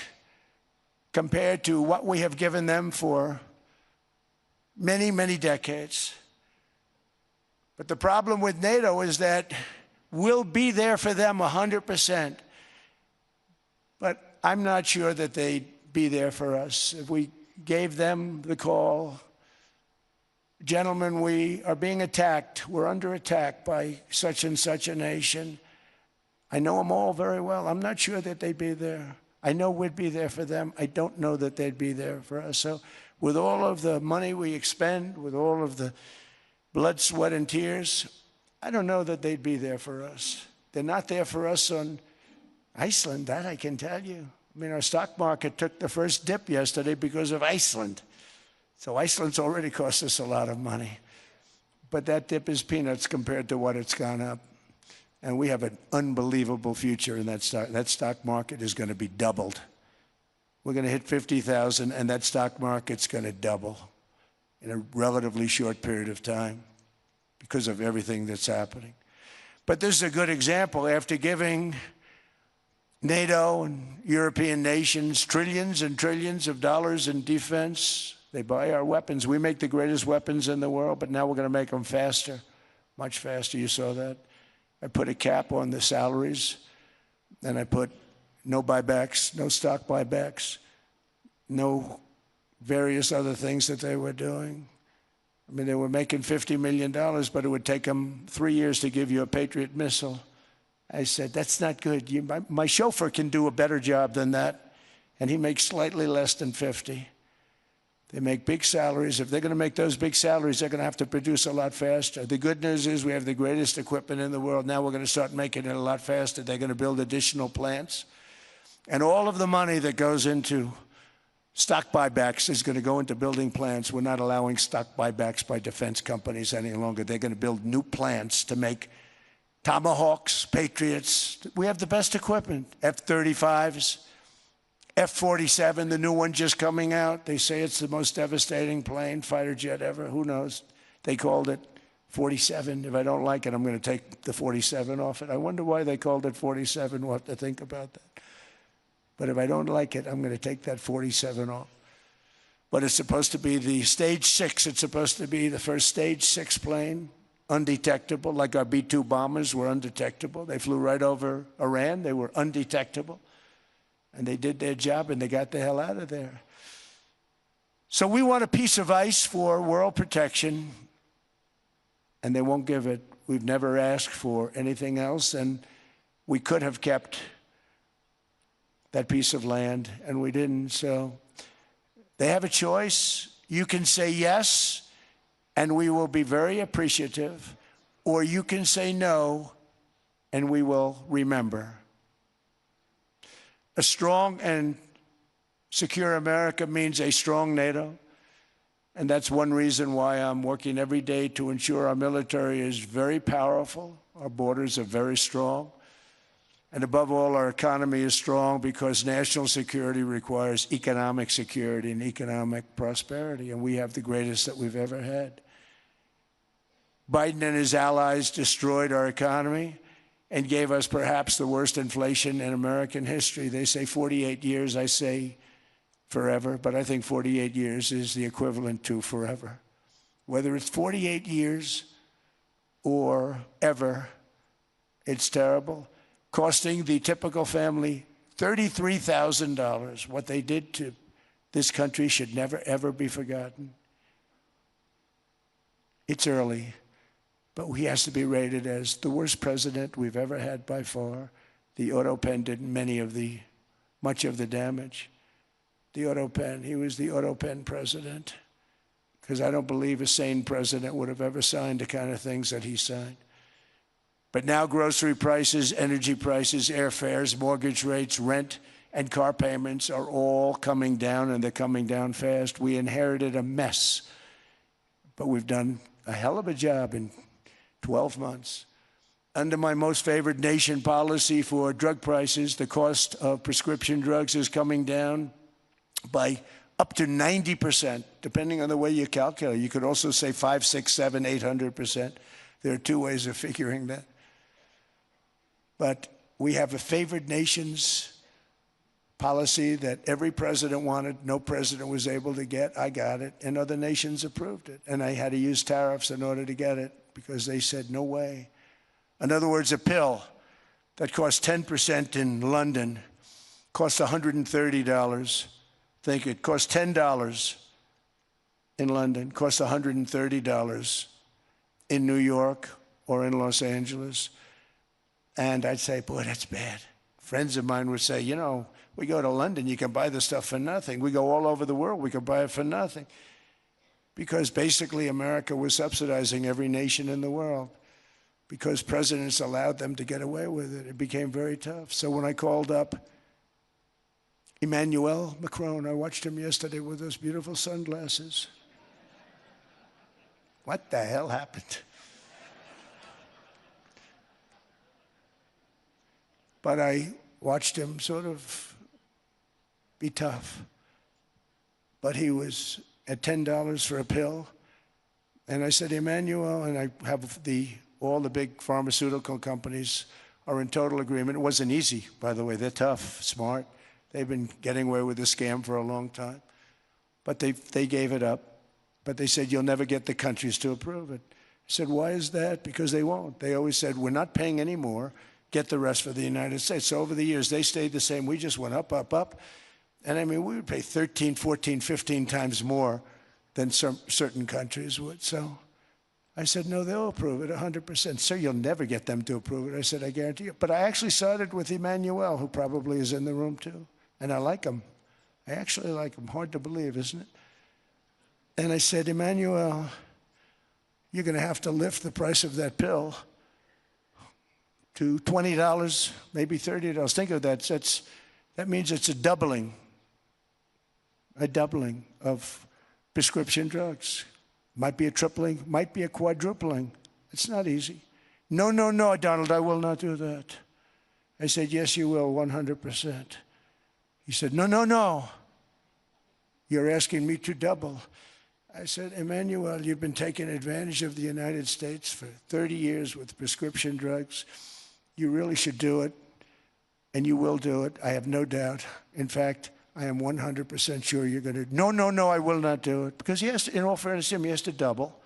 compared to what we have given them for many, many decades. But the problem with NATO is that we'll be there for them 100%. But I'm not sure that they'd be there for us. If we gave them the call, gentlemen, we are being attacked. We're under attack by such and such a nation. I know them all very well. I'm not sure that they'd be there. I know we'd be there for them. I don't know that they'd be there for us. So with all of the money we expend, with all of the blood, sweat, and tears, I don't know that they'd be there for us. They're not there for us on Iceland, that I can tell you. I mean, our stock market took the first dip yesterday because of Iceland. So Iceland's already cost us a lot of money. But that dip is peanuts compared to what it's gone up. And we have an unbelievable future in that stock. That stock market is going to be doubled. We're going to hit 50,000, and that stock market's going to double in a relatively short period of time because of everything that's happening. But this is a good example. After giving NATO and European nations trillions and trillions of dollars in defense, they buy our weapons. We make the greatest weapons in the world, but now we're going to make them faster, much faster. You saw that. I put a cap on the salaries, and I put no buybacks, no stock buybacks, no various other things that they were doing. I mean, they were making $50 million, but it would take them 3 years to give you a Patriot missile. I said, that's not good. My chauffeur can do a better job than that, and he makes slightly less than 50. They make big salaries. If they're going to make those big salaries, they're going to have to produce a lot faster. The good news is we have the greatest equipment in the world. Now we're going to start making it a lot faster. They're going to build additional plants. And all of the money that goes into stock buybacks is going to go into building plants. We're not allowing stock buybacks by defense companies any longer. They're going to build new plants to make Tomahawks, Patriots. We have the best equipment, F-35s. F-47, the new one just coming out. They say it's the most devastating plane, fighter jet ever. Who knows? They called it 47. If I don't like it, I'm going to take the 47 off it. I wonder why they called it 47. We'll have to think about that. But if I don't like it, I'm going to take that 47 off. But it's supposed to be the Stage 6. It's supposed to be the first Stage 6 plane, undetectable, like our B-2 bombers were undetectable. They flew right over Iran. They were undetectable. And they did their job, and they got the hell out of there. So we want a piece of ice for world protection, and they won't give it. We've never asked for anything else, and we could have kept that piece of land, and we didn't. So they have a choice. You can say yes, and we will be very appreciative, or you can say no, and we will remember. A strong and secure America means a strong NATO, and that's one reason why I'm working every day to ensure our military is very powerful, our borders are very strong, and above all, our economy is strong because national security requires economic security and economic prosperity, and we have the greatest that we've ever had. Biden and his allies destroyed our economy and gave us perhaps the worst inflation in American history. They say 48 years, I say forever, but I think 48 years is the equivalent to forever. Whether it's 48 years or ever, it's terrible, costing the typical family $33,000. What they did to this country should never, ever be forgotten. It's early, but he has to be rated as the worst president we've ever had by far. The auto pen did much of the damage. The auto pen, he was the auto pen president, because I don't believe a sane president would have ever signed the kind of things that he signed. But now grocery prices, energy prices, airfares, mortgage rates, rent, and car payments are all coming down, and they're coming down fast. We inherited a mess, but we've done a hell of a job in 12 months. Under my most favored nation policy for drug prices, the cost of prescription drugs is coming down by up to 90%, depending on the way you calculate. You could also say 5, 6, 7, 800%. There are two ways of figuring that. But we have a favored nations policy that every president wanted, no president was able to get. I got it, and other nations approved it. And I had to use tariffs in order to get it because they said, no way. In other words, a pill that costs 10% in London costs $130. Think it costs $10 in London, costs $130 in New York or in Los Angeles. And I'd say, boy, that's bad. Friends of mine would say, you know, we go to London, you can buy the stuff for nothing. We go all over the world, we can buy it for nothing. Because basically America was subsidizing every nation in the world because presidents allowed them to get away with it. It became very tough. So when I called up Emmanuel Macron, I watched him yesterday with those beautiful sunglasses. What the hell happened? But I watched him sort of be tough. But he was at $10 for a pill. And I said, Emmanuel, and I have all the big pharmaceutical companies are in total agreement. It wasn't easy, by the way. They're tough, smart. They've been getting away with the scam for a long time. But they gave it up. But they said, you'll never get the countries to approve it. I said, why is that? Because they won't. They always said, we're not paying any more. Get the rest for the United States. So over the years, they stayed the same. We just went up, up, up. And I mean, we would pay 13, 14, 15 times more than certain countries would. So I said, no, they'll approve it 100%. Sir, you'll never get them to approve it. I said, I guarantee you. But I actually started with Emmanuel, who probably is in the room too. And I like him. I actually like him. Hard to believe, isn't it? And I said, Emmanuel, you're going to have to lift the price of that pill to $20, maybe $30. Think of that. That means it's a doubling of prescription drugs. Might be a tripling, might be a quadrupling. It's not easy. No, no, no, Donald, I will not do that. I said, yes, you will, 100%. He said, no, no, no. You're asking me to double. I said, Emmanuel, you've been taking advantage of the United States for 30 years with prescription drugs. You really should do it, and you will do it. I have no doubt. In fact, I am 100% sure you're going to. No, no, no, I will not do it. Because he has to, in all fairness to him, he has to double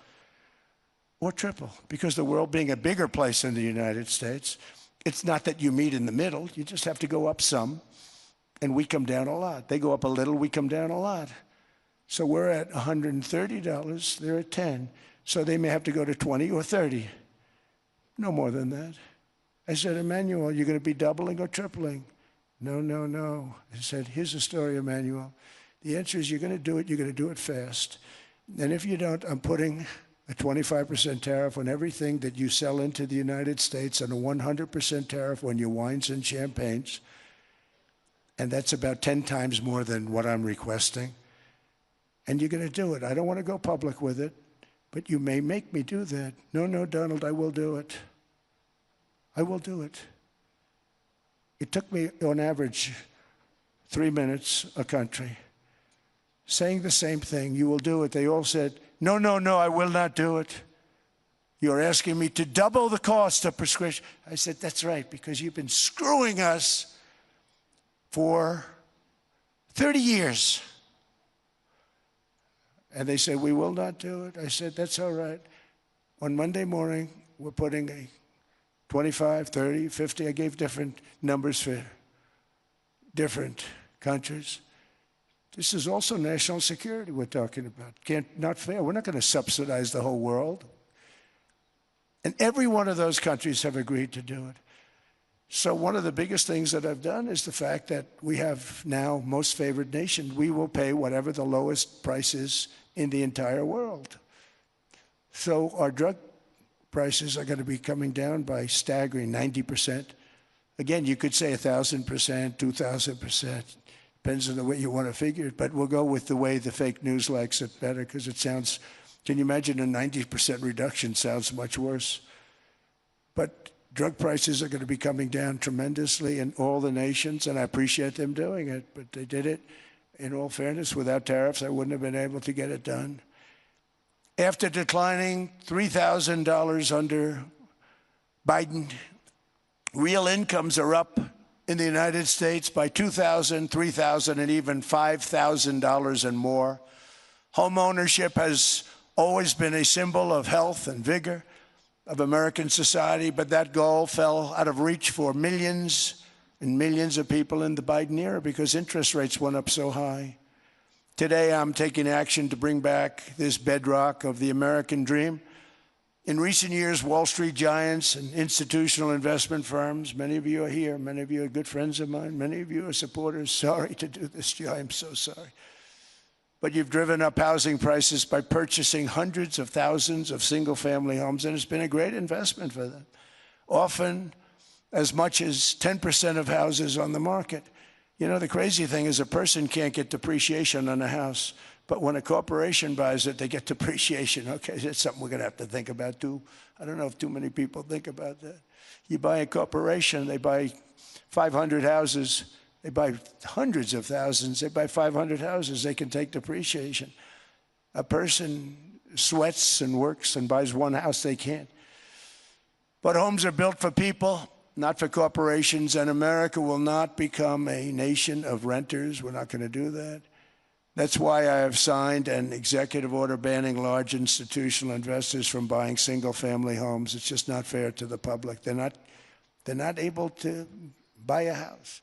or triple. Because the world being a bigger place than the United States, it's not that you meet in the middle. You just have to go up some, and we come down a lot. They go up a little, we come down a lot. So we're at $130, they're at 10. So they may have to go to 20 or 30. No more than that. I said, Emmanuel, you're going to be doubling or tripling? No, no, no. I said, here's the story, Emmanuel. The answer is you're going to do it, you're going to do it fast. And if you don't, I'm putting a 25% tariff on everything that you sell into the United States and a 100% tariff on your wines and champagnes. And that's about 10 times more than what I'm requesting. And you're going to do it. I don't want to go public with it, but you may make me do that. No, no, Donald, I will do it. I will do it. It took me, on average, 3 minutes a country, saying the same thing. You will do it. They all said, no, no, no, I will not do it. You're asking me to double the cost of prescription. I said, that's right, because you've been screwing us for 30 years. And they said, we will not do it. I said, that's all right. On Monday morning, we're putting a 25, 30, 50. I gave different numbers for different countries. This is also national security we're talking about. Not fair. We're not going to subsidize the whole world. And every one of those countries have agreed to do it. So one of the biggest things that I've done is the fact that we have now most favored nation. We will pay whatever the lowest price is in the entire world. So our drug prices are going to be coming down by staggering 90%. Again, you could say 1,000%, 2,000%. Depends on the way you want to figure it. But we'll go with the way the fake news likes it better because it sounds, can you imagine a 90% reduction sounds much worse. But drug prices are going to be coming down tremendously in all the nations, and I appreciate them doing it. But they did it, in all fairness, without tariffs. I wouldn't have been able to get it done. After declining $3,000 under Biden, real incomes are up in the United States by $2,000, $3,000, and even $5,000 and more. Home ownership has always been a symbol of health and vigor of American society, but that goal fell out of reach for millions and millions of people in the Biden era because interest rates went up so high. Today, I'm taking action to bring back this bedrock of the American dream. In recent years, Wall Street giants and institutional investment firms, many of you are here, many of you are good friends of mine, many of you are supporters. Sorry to do this to you, I'm so sorry. But you've driven up housing prices by purchasing hundreds of thousands of single-family homes, and it's been a great investment for them. Often as much as 10% of houses on the market. You know, the crazy thing is a person can't get depreciation on a house, but when a corporation buys it, they get depreciation. Okay, that's something we're going to have to think about too. I don't know if too many people think about that. You buy a corporation, they buy 500 houses, they buy hundreds of thousands, they buy 500 houses, they can take depreciation. A person sweats and works and buys one house, they can't. But homes are built for people, not for corporations, and America will not become a nation of renters. We're not going to do that. That's why I have signed an executive order banning large institutional investors from buying single-family homes. It's just not fair to the public. They're not able to buy a house.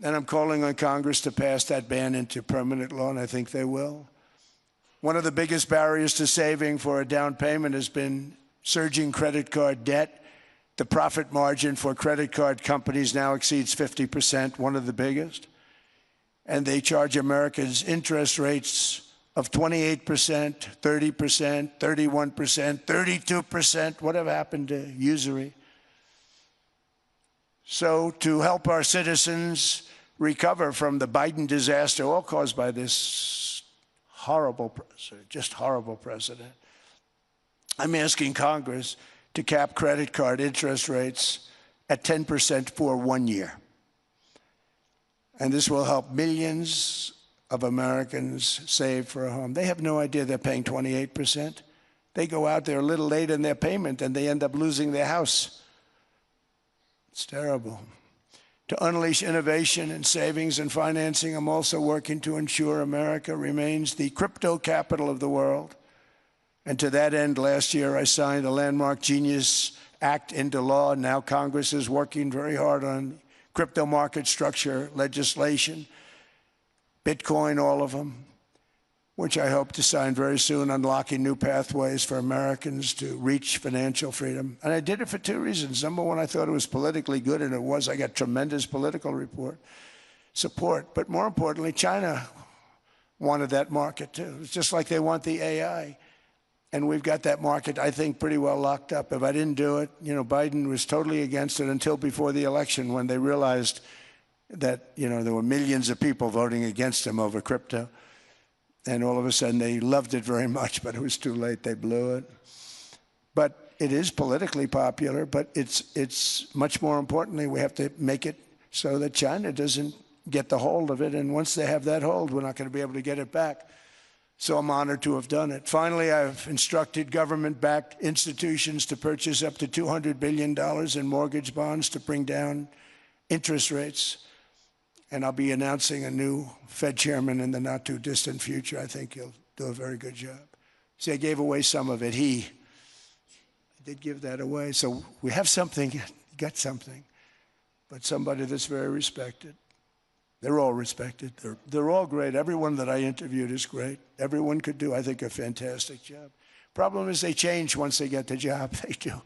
And I'm calling on Congress to pass that ban into permanent law, and I think they will. One of the biggest barriers to saving for a down payment has been surging credit card debt. The profit margin for credit card companies now exceeds 50%, one of the biggest. And they charge Americans interest rates of 28%, 30%, 31%, 32%. Whatever happened to usury? So to help our citizens recover from the Biden disaster, all caused by this horrible president, just horrible president, I'm asking Congress to cap credit card interest rates at 10% for 1 year. And this will help millions of Americans save for a home. They have no idea they're paying 28%. They go out there a little late in their payment and they end up losing their house. It's terrible. To unleash innovation in savings and financing, I'm also working to ensure America remains the crypto capital of the world. And to that end, last year I signed a landmark Genius Act into law. Now Congress is working very hard on crypto market structure legislation, Bitcoin, all of them, which I hope to sign very soon, unlocking new pathways for Americans to reach financial freedom. And I did it for two reasons. Number one, I thought it was politically good, and it was. I got tremendous political support. But more importantly, China wanted that market too. It's just like they want the AI. And we've got that market, I think, pretty well locked up. If I didn't do it, Biden was totally against it until before the election, when they realized that, there were millions of people voting against him over crypto. And all of a sudden, they loved it very much, but it was too late. They blew it. But it is politically popular, but it's much more importantly, we have to make it so that China doesn't get the hold of it. And once they have that hold, we're not going to be able to get it back. So I'm honored to have done it. Finally, I've instructed government-backed institutions to purchase up to $200 billion in mortgage bonds to bring down interest rates. And I'll be announcing a new Fed chairman in the not-too-distant future. I think he'll do a very good job. See, I gave away some of it. I did give that away. So we have something, got something, but somebody that's very respected. They're all respected. They're all great. Everyone that I interviewed is great. Everyone could do, I think, a fantastic job. Problem is they change once they get the job. They do.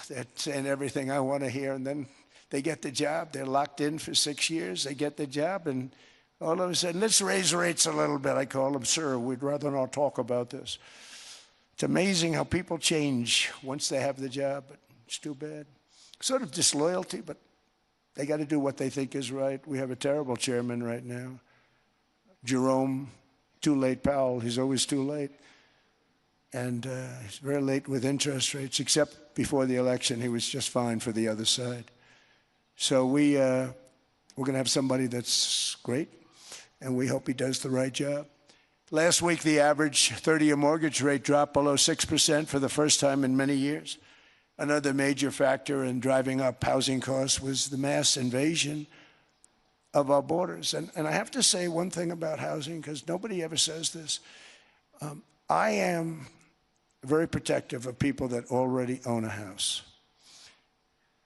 They're saying everything I want to hear, and then they get the job. They're locked in for 6 years. They get the job, and all of a sudden, let's raise rates a little bit. I call them, sir, we'd rather not talk about this. It's amazing how people change once they have the job, but it's too bad. Sort of disloyalty, but they got to do what they think is right. We have a terrible chairman right now. Jerome, too late Powell. He's always too late. And he's very late with interest rates, except before the election, he was just fine for the other side. So we're going to have somebody that's great, and we hope he does the right job. Last week, the average 30-year mortgage rate dropped below 6% for the first time in many years. Another major factor in driving up housing costs was the mass invasion of our borders. And I have to say one thing about housing, because nobody ever says this. I am very protective of people that already own a house,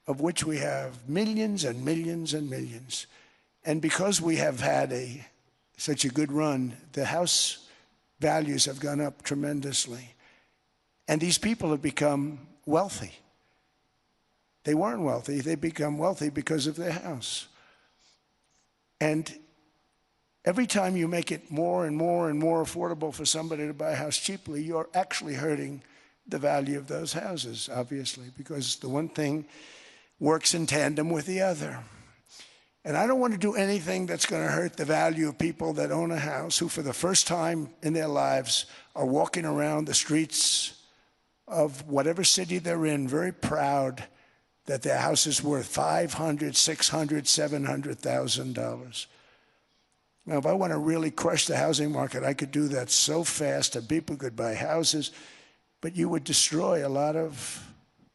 of which we have millions and millions and millions. And because we have had such a good run, the house values have gone up tremendously. And these people have become wealthy. They weren't wealthy. They become wealthy because of their house. And every time you make it more and more and more affordable for somebody to buy a house cheaply, you're actually hurting the value of those houses, obviously, because the one thing works in tandem with the other. And I don't want to do anything that's going to hurt the value of people that own a house, who for the first time in their lives are walking around the streets of whatever city they're in, very proud that their house is worth $500,000, $600,000, $700,000. Now, if I want to really crush the housing market, I could do that so fast and people could buy houses, but you would destroy a lot of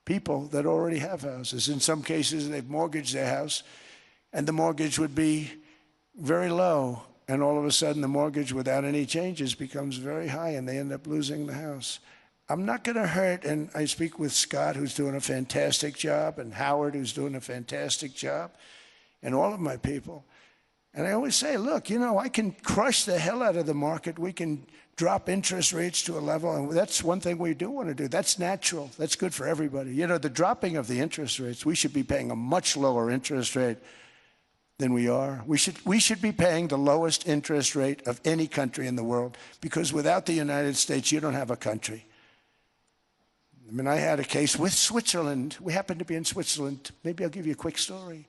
people that already have houses. In some cases, they've mortgaged their house, and the mortgage would be very low, and all of a sudden the mortgage without any changes becomes very high, and they end up losing the house. I'm not going to hurt, and I speak with Scott, who's doing a fantastic job, and Howard, who's doing a fantastic job, and all of my people. And I always say, look, I can crush the hell out of the market. We can drop interest rates to a level, and that's one thing we do want to do. That's natural. That's good for everybody. The dropping of the interest rates, we should be paying a much lower interest rate than we are. We should be paying the lowest interest rate of any country in the world, because without the United States, you don't have a country. I mean, I had a case with Switzerland. We happened to be in Switzerland. Maybe I'll give you a quick story.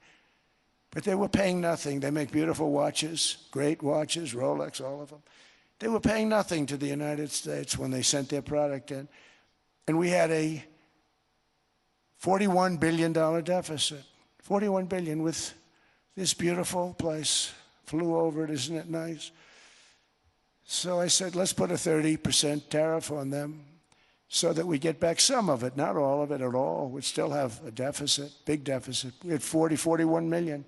But they were paying nothing. They make beautiful watches, great watches, Rolex, all of them. They were paying nothing to the United States when they sent their product in. And we had a $41 billion deficit. $41 billion with this beautiful place. Flew over it, isn't it nice? So I said, let's put a 30% tariff on them so that we get back some of it, not all of it at all. We'd still have a deficit, big deficit. We had 41 million.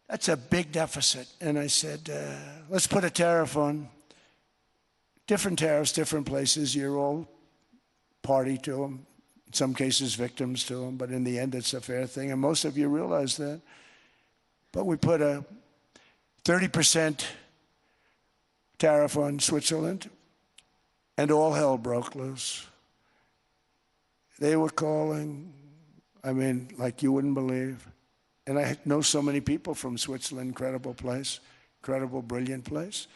That's a big deficit. And I said, let's put a tariff on. Different tariffs, different places. You're all party to them. In some cases, victims to them. But in the end, it's a fair thing. And most of you realize that. But we put a 30% tariff on Switzerland, and all hell broke loose. They were calling, like you wouldn't believe. And I know so many people from Switzerland, incredible place, incredible, brilliant place.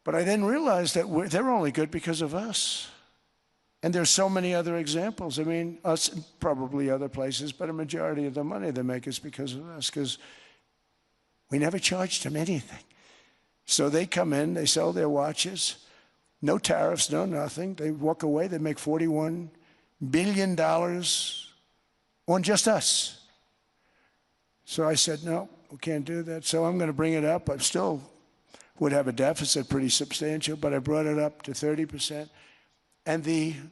But I then realized that they're only good because of us. And there's so many other examples. Us and probably other places, but a majority of the money they make is because of us, because we never charged them anything. So they come in, they sell their watches, no tariffs, no nothing. They walk away, they make $41 billion on just us. So I said, no, we can't do that. So I'm going to bring it up. I still would have a deficit pretty substantial, but I brought it up to 30%. And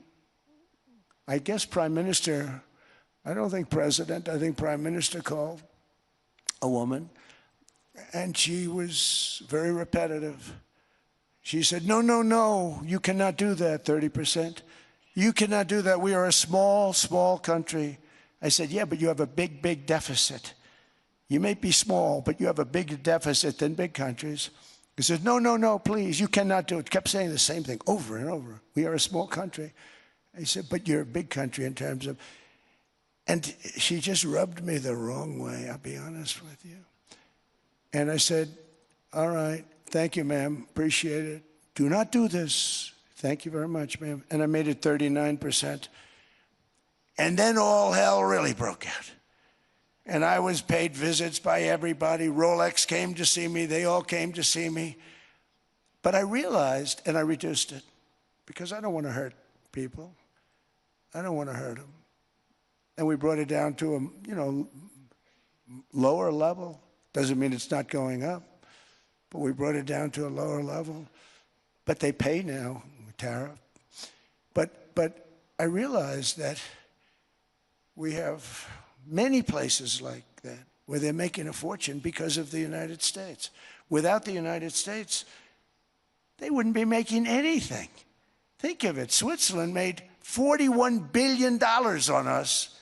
I guess Prime Minister, I don't think President, I think Prime Minister called a woman, and she was very repetitive. She said, no, no, no, you cannot do that, 30%. You cannot do that. We are a small, small country. I said, yeah, but you have a big, big deficit. You may be small, but you have a bigger deficit than big countries. He said, no, no, no, please, you cannot do it. Kept saying the same thing over and over. We are a small country. I said, but you're a big country in terms of, and she just rubbed me the wrong way, I'll be honest with you. And I said, all right, thank you, ma'am, appreciate it. Do not do this. Thank you very much, ma'am. And I made it 39%. And then all hell really broke out. And I was paid visits by everybody. Rolex came to see me. They all came to see me. But I realized, and I reduced it, because I don't want to hurt people. I don't want to hurt them. And we brought it down to a, lower level. Doesn't mean it's not going up. But we brought it down to a lower level. But they pay now, tariff. But I realized that we have many places like that where they're making a fortune because of the United States. Without the United States, they wouldn't be making anything. Think of it. Switzerland made $41 billion on us.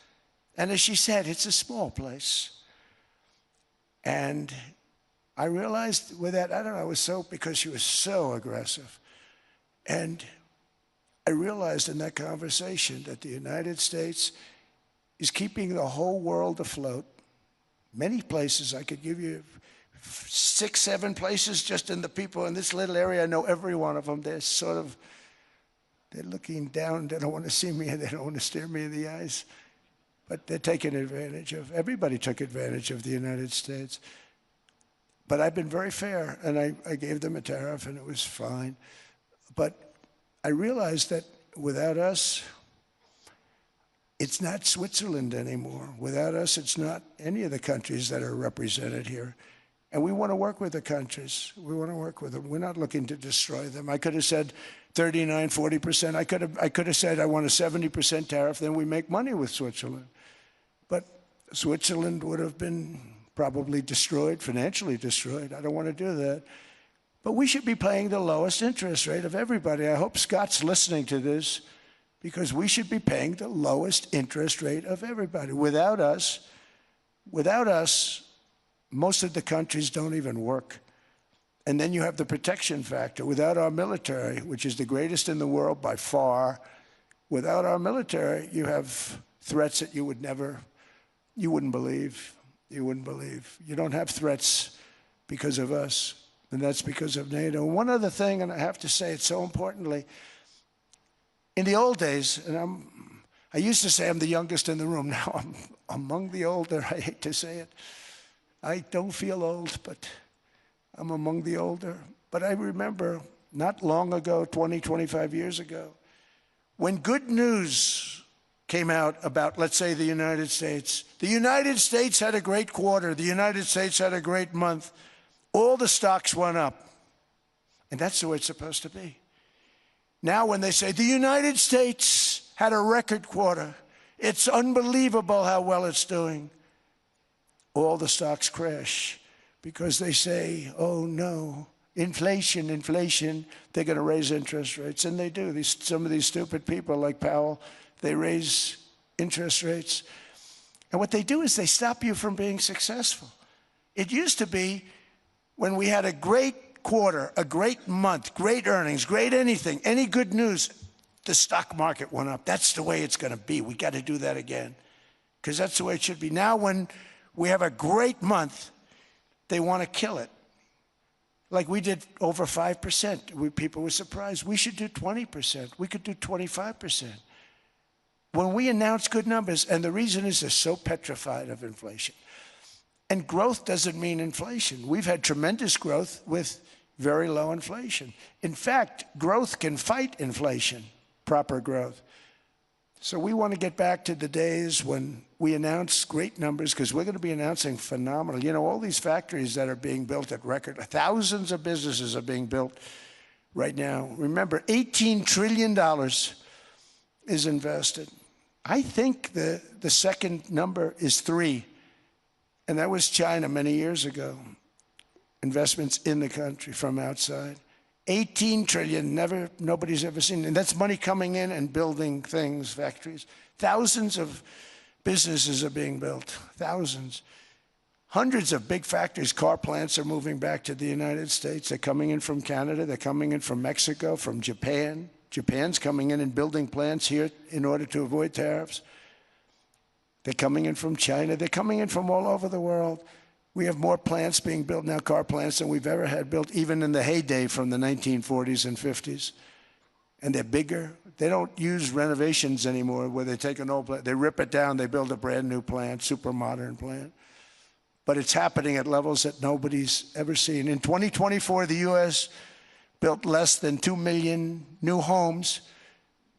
And as she said, it's a small place. And I realized with that, I don't know, because she was so aggressive. And I realized in that conversation that the United States is keeping the whole world afloat. Many places, I could give you 6, 7 places just in the people in this little area. I know every one of them. They're looking down. They don't want to see me, and they don't want to stare me in the eyes. But they're taking advantage of, everybody took advantage of the United States. But I've been very fair, and I gave them a tariff, and it was fine. But I realized that without us, it's not Switzerland anymore. Without us, it's not any of the countries that are represented here. And we want to work with the countries. We want to work with them. We're not looking to destroy them. I could have said 39, 40%. I could have said I want a 70% tariff, then we make money with Switzerland. But Switzerland would have been probably destroyed, financially destroyed. I don't want to do that. But we should be paying the lowest interest rate of everybody. I hope Scott's listening to this, because we should be paying the lowest interest rate of everybody. Without us, most of the countries don't even work. And then you have the protection factor. Without our military, which is the greatest in the world by far, without our military, you have threats that you wouldn't believe. You wouldn't believe. You don't have threats because of us, and that's because of NATO. One other thing, and I have to say it so importantly, in the old days, and I used to say I'm the youngest in the room. Now I'm among the older. I hate to say it. I don't feel old, but I'm among the older. But I remember not long ago, 20, 25 years ago, when good news came out about, let's say, the United States. The United States had a great quarter. The United States had a great month. All the stocks went up. And that's the way it's supposed to be. Now when they say the United States had a record quarter, it's unbelievable how well it's doing, all the stocks crash because they say, oh no, inflation, inflation, they're going to raise interest rates. And they do. Some of these stupid people like Powell, they raise interest rates. And what they do is they stop you from being successful. It used to be when we had a great quarter, a great month, great earnings, great anything, any good news, the stock market went up. That's the way it's going to be. We got to do that again because that's the way it should be. Now when we have a great month, they want to kill it. Like we did over 5%. People were surprised. We should do 20%. We could do 25%. When we announce good numbers, and the reason is they're so petrified of inflation. And growth doesn't mean inflation. We've had tremendous growth with very low inflation. In fact, growth can fight inflation, proper growth. So we want to get back to the days when we announce great numbers because we're going to be announcing phenomenal. You know, all these factories that are being built at record, thousands of businesses are being built right now. Remember, $18 trillion is invested. I think the second number is 3, and that was China many years ago. Investments in the country from outside. 18 trillion, nobody's ever seen. And that's money coming in and building things, factories. Thousands of businesses are being built, thousands. Hundreds of big factories, car plants are moving back to the United States. They're coming in from Canada, they're coming in from Mexico, from Japan. Japan's coming in and building plants here in order to avoid tariffs. They're coming in from China, they're coming in from all over the world. We have more plants being built now, car plants, than we've ever had built, even in the heyday from the 1940s and 50s. And they're bigger. They don't use renovations anymore where they take an old plant, they rip it down, they build a brand new plant, super modern plant. But it's happening at levels that nobody's ever seen. In 2024, the U.S. built less than 2 million new homes,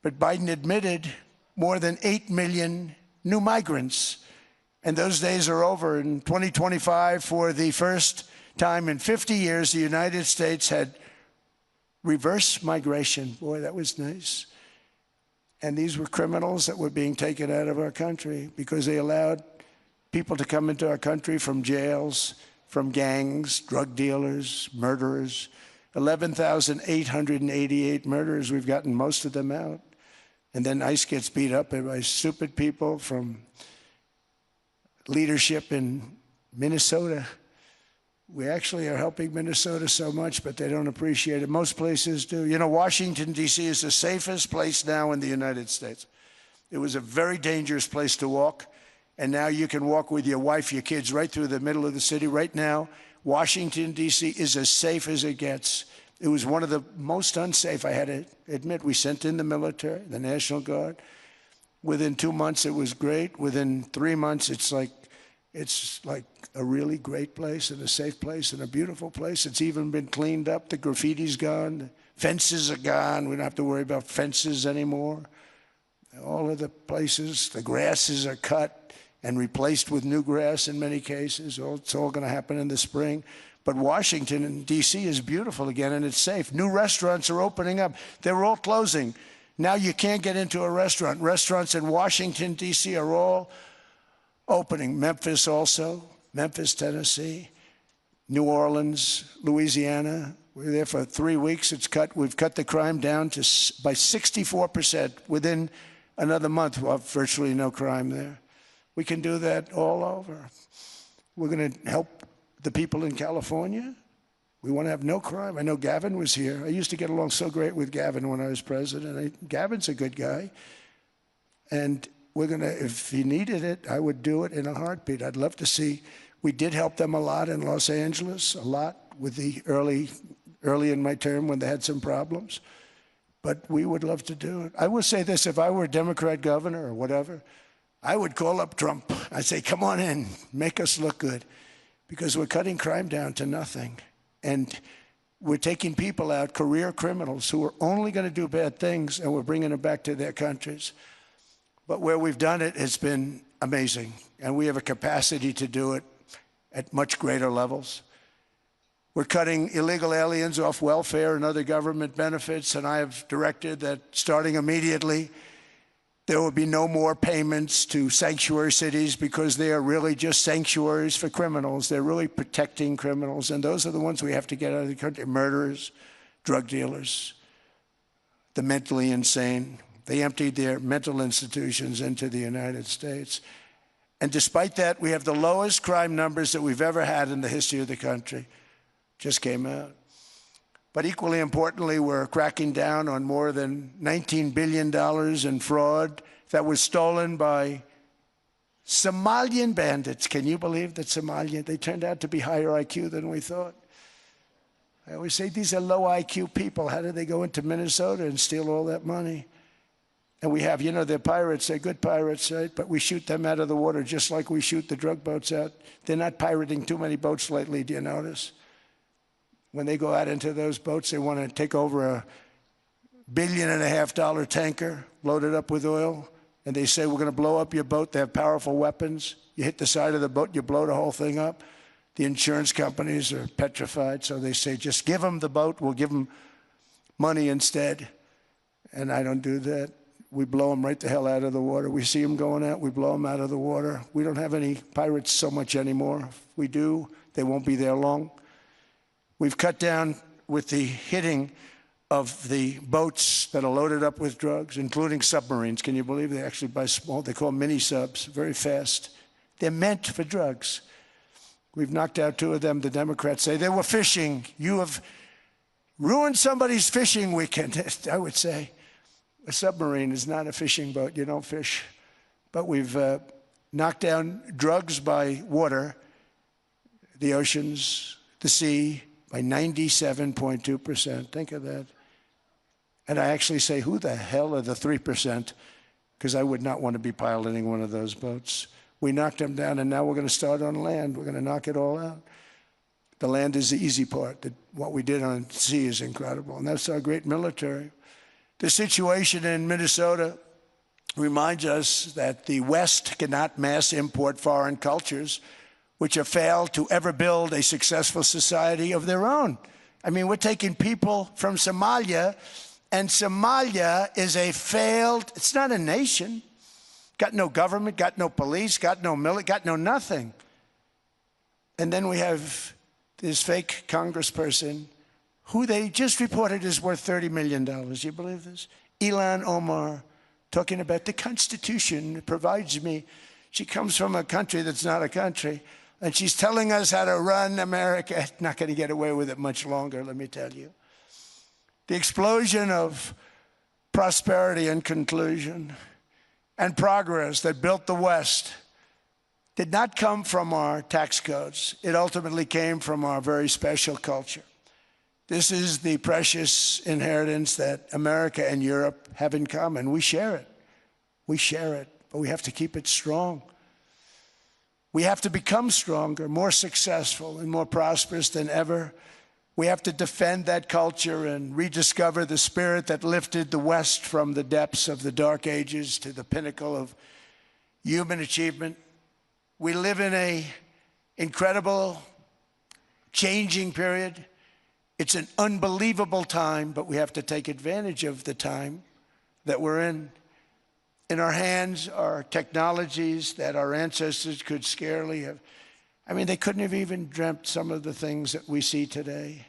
but Biden admitted more than 8 million new migrants. And those days are over. In 2025, for the first time in 50 years, the United States had reverse migration. Boy, that was nice. And these were criminals that were being taken out of our country because they allowed people to come into our country from jails, from gangs, drug dealers, murderers. 11,888 murderers. We've gotten most of them out. And then ICE gets beat up by stupid people from leadership in Minnesota. We actually are helping Minnesota so much, but they don't appreciate it. Most places do. You know, Washington, D.C. is the safest place now in the United States. It was a very dangerous place to walk, and now you can walk with your wife, your kids, right through the middle of the city. Right now, Washington, D.C. is as safe as it gets. It was one of the most unsafe, I had to admit. We sent in the military, the National Guard. Within 2 months, it was great. Within 3 months, it's like a really great place and a safe place and a beautiful place. It's even been cleaned up. The graffiti's gone. The fences are gone. We don't have to worry about fences anymore. All of the places, the grasses are cut and replaced with new grass in many cases. It's all going to happen in the spring. But Washington and D.C. is beautiful again, and it's safe. New restaurants are opening up. They were all closing. Now you can't get into a restaurant. Restaurants in Washington, D.C. are all opening. Memphis also, Memphis, Tennessee, New Orleans, Louisiana. We were there for 3 weeks. We've cut the crime down by 64%. Within another month, we'll have virtually no crime there. We can do that all over. We're going to help the people in California. We want to have no crime. I know Gavin was here. I used to get along so great with Gavin when I was president. Gavin's a good guy. And we're going to, if he needed it, I would do it in a heartbeat. I'd love to see. We did help them a lot in Los Angeles, a lot with the early in my term when they had some problems. But we would love to do it. I will say this, if I were a Democrat governor or whatever, I would call up Trump. I'd say, come on in, make us look good. Because we're cutting crime down to nothing. And we're taking people out, career criminals, who are only going to do bad things, and we're bringing them back to their countries. But where we've done it, it's been amazing. And we have a capacity to do it at much greater levels. We're cutting illegal aliens off welfare and other government benefits, and I have directed that starting immediately, there will be no more payments to sanctuary cities because they are really just sanctuaries for criminals. They're really protecting criminals, and those are the ones we have to get out of the country: murderers, drug dealers, the mentally insane. They emptied their mental institutions into the United States. And despite that, we have the lowest crime numbers that we've ever had in the history of the country. Just came out. But equally importantly, we're cracking down on more than $19 billion in fraud that was stolen by Somalian bandits. Can you believe that Somalian? They turned out to be higher IQ than we thought. I always say these are low IQ people. How did they go into Minnesota and steal all that money? And we have, they're pirates. They're good pirates, right? But we shoot them out of the water just like we shoot the drug boats out. They're not pirating too many boats lately, do you notice? When they go out into those boats, they want to take over a $1.5 billion tanker loaded up with oil, and they say, we're going to blow up your boat. They have powerful weapons. You hit the side of the boat, you blow the whole thing up. The insurance companies are petrified, so they say, just give them the boat. We'll give them money instead. And I don't do that. We blow them right the hell out of the water. We see them going out, we blow them out of the water. We don't have any pirates so much anymore. If we do, they won't be there long. We've cut down with the hitting of the boats that are loaded up with drugs, including submarines. Can you believe they actually buy small, they call them mini subs, very fast. They're meant for drugs. We've knocked out 2 of them. The Democrats say they were fishing. You have ruined somebody's fishing weekend, I would say. A submarine is not a fishing boat. You don't fish. But we've knocked down drugs by water, the oceans, the sea, by 97.2%. Think of that. And I actually say, who the hell are the 3%? Because I would not want to be piloting one of those boats. We knocked them down, and now we're going to start on land. We're going to knock it all out. The land is the easy part. What we did on sea is incredible, and that's our great military. The situation in Minnesota reminds us that the West cannot mass import foreign cultures, which have failed to ever build a successful society of their own. I mean, we're taking people from Somalia, and Somalia is a failed, it's not a nation. Got no government, got no police, got no military, got no nothing. And then we have this fake congressperson who they just reported is worth $30 million. You believe this? Ilhan Omar, talking about the Constitution provides me. She comes from a country that's not a country, and she's telling us how to run America. Not going to get away with it much longer, let me tell you. The explosion of prosperity and conclusion and progress that built the West did not come from our tax codes. It ultimately came from our very special culture. This is the precious inheritance that America and Europe have in common. We share it. We share it, but we have to keep it strong. We have to become stronger, more successful, and more prosperous than ever. We have to defend that culture and rediscover the spirit that lifted the West from the depths of the Dark Ages to the pinnacle of human achievement. We live in an incredible, changing period. It's an unbelievable time, but we have to take advantage of the time that we're in. In our hands are technologies that our ancestors could scarcely have. I mean, they couldn't have even dreamt some of the things that we see today.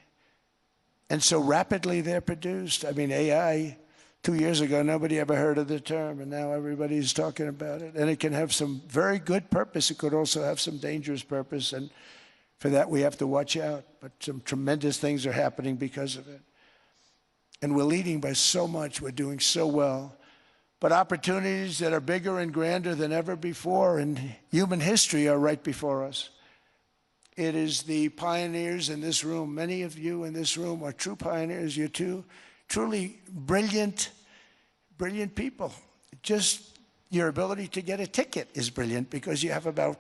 And so rapidly they're produced. I mean, AI, 2 years ago, nobody ever heard of the term, and now everybody's talking about it. And it can have some very good purpose. It could also have some dangerous purpose, and for that we have to watch out. But some tremendous things are happening because of it. And we're leading by so much. We're doing so well. But opportunities that are bigger and grander than ever before in human history are right before us. It is the pioneers in this room. Many of you in this room are true pioneers. You're truly brilliant, brilliant people. Just your ability to get a ticket is brilliant because you have about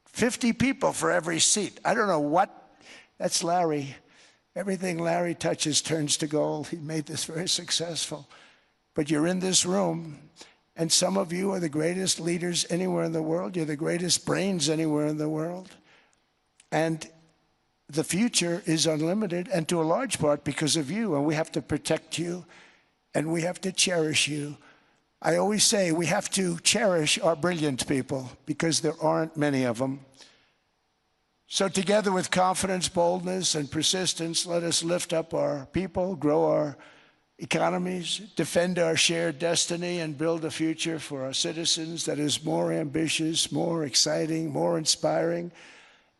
50 people for every seat. I don't know what, that's Larry. Everything Larry touches turns to gold. He made this very successful. But you're in this room, And some of you are the greatest leaders anywhere in the world. You're the greatest brains anywhere in the world. And the future is unlimited, and to a large part because of you. And we have to protect you, and we have to cherish you. I always say we have to cherish our brilliant people because there aren't many of them. So together with confidence, boldness, and persistence, let us lift up our people, grow our economies, defend our shared destiny, and build a future for our citizens that is more ambitious, more exciting, more inspiring,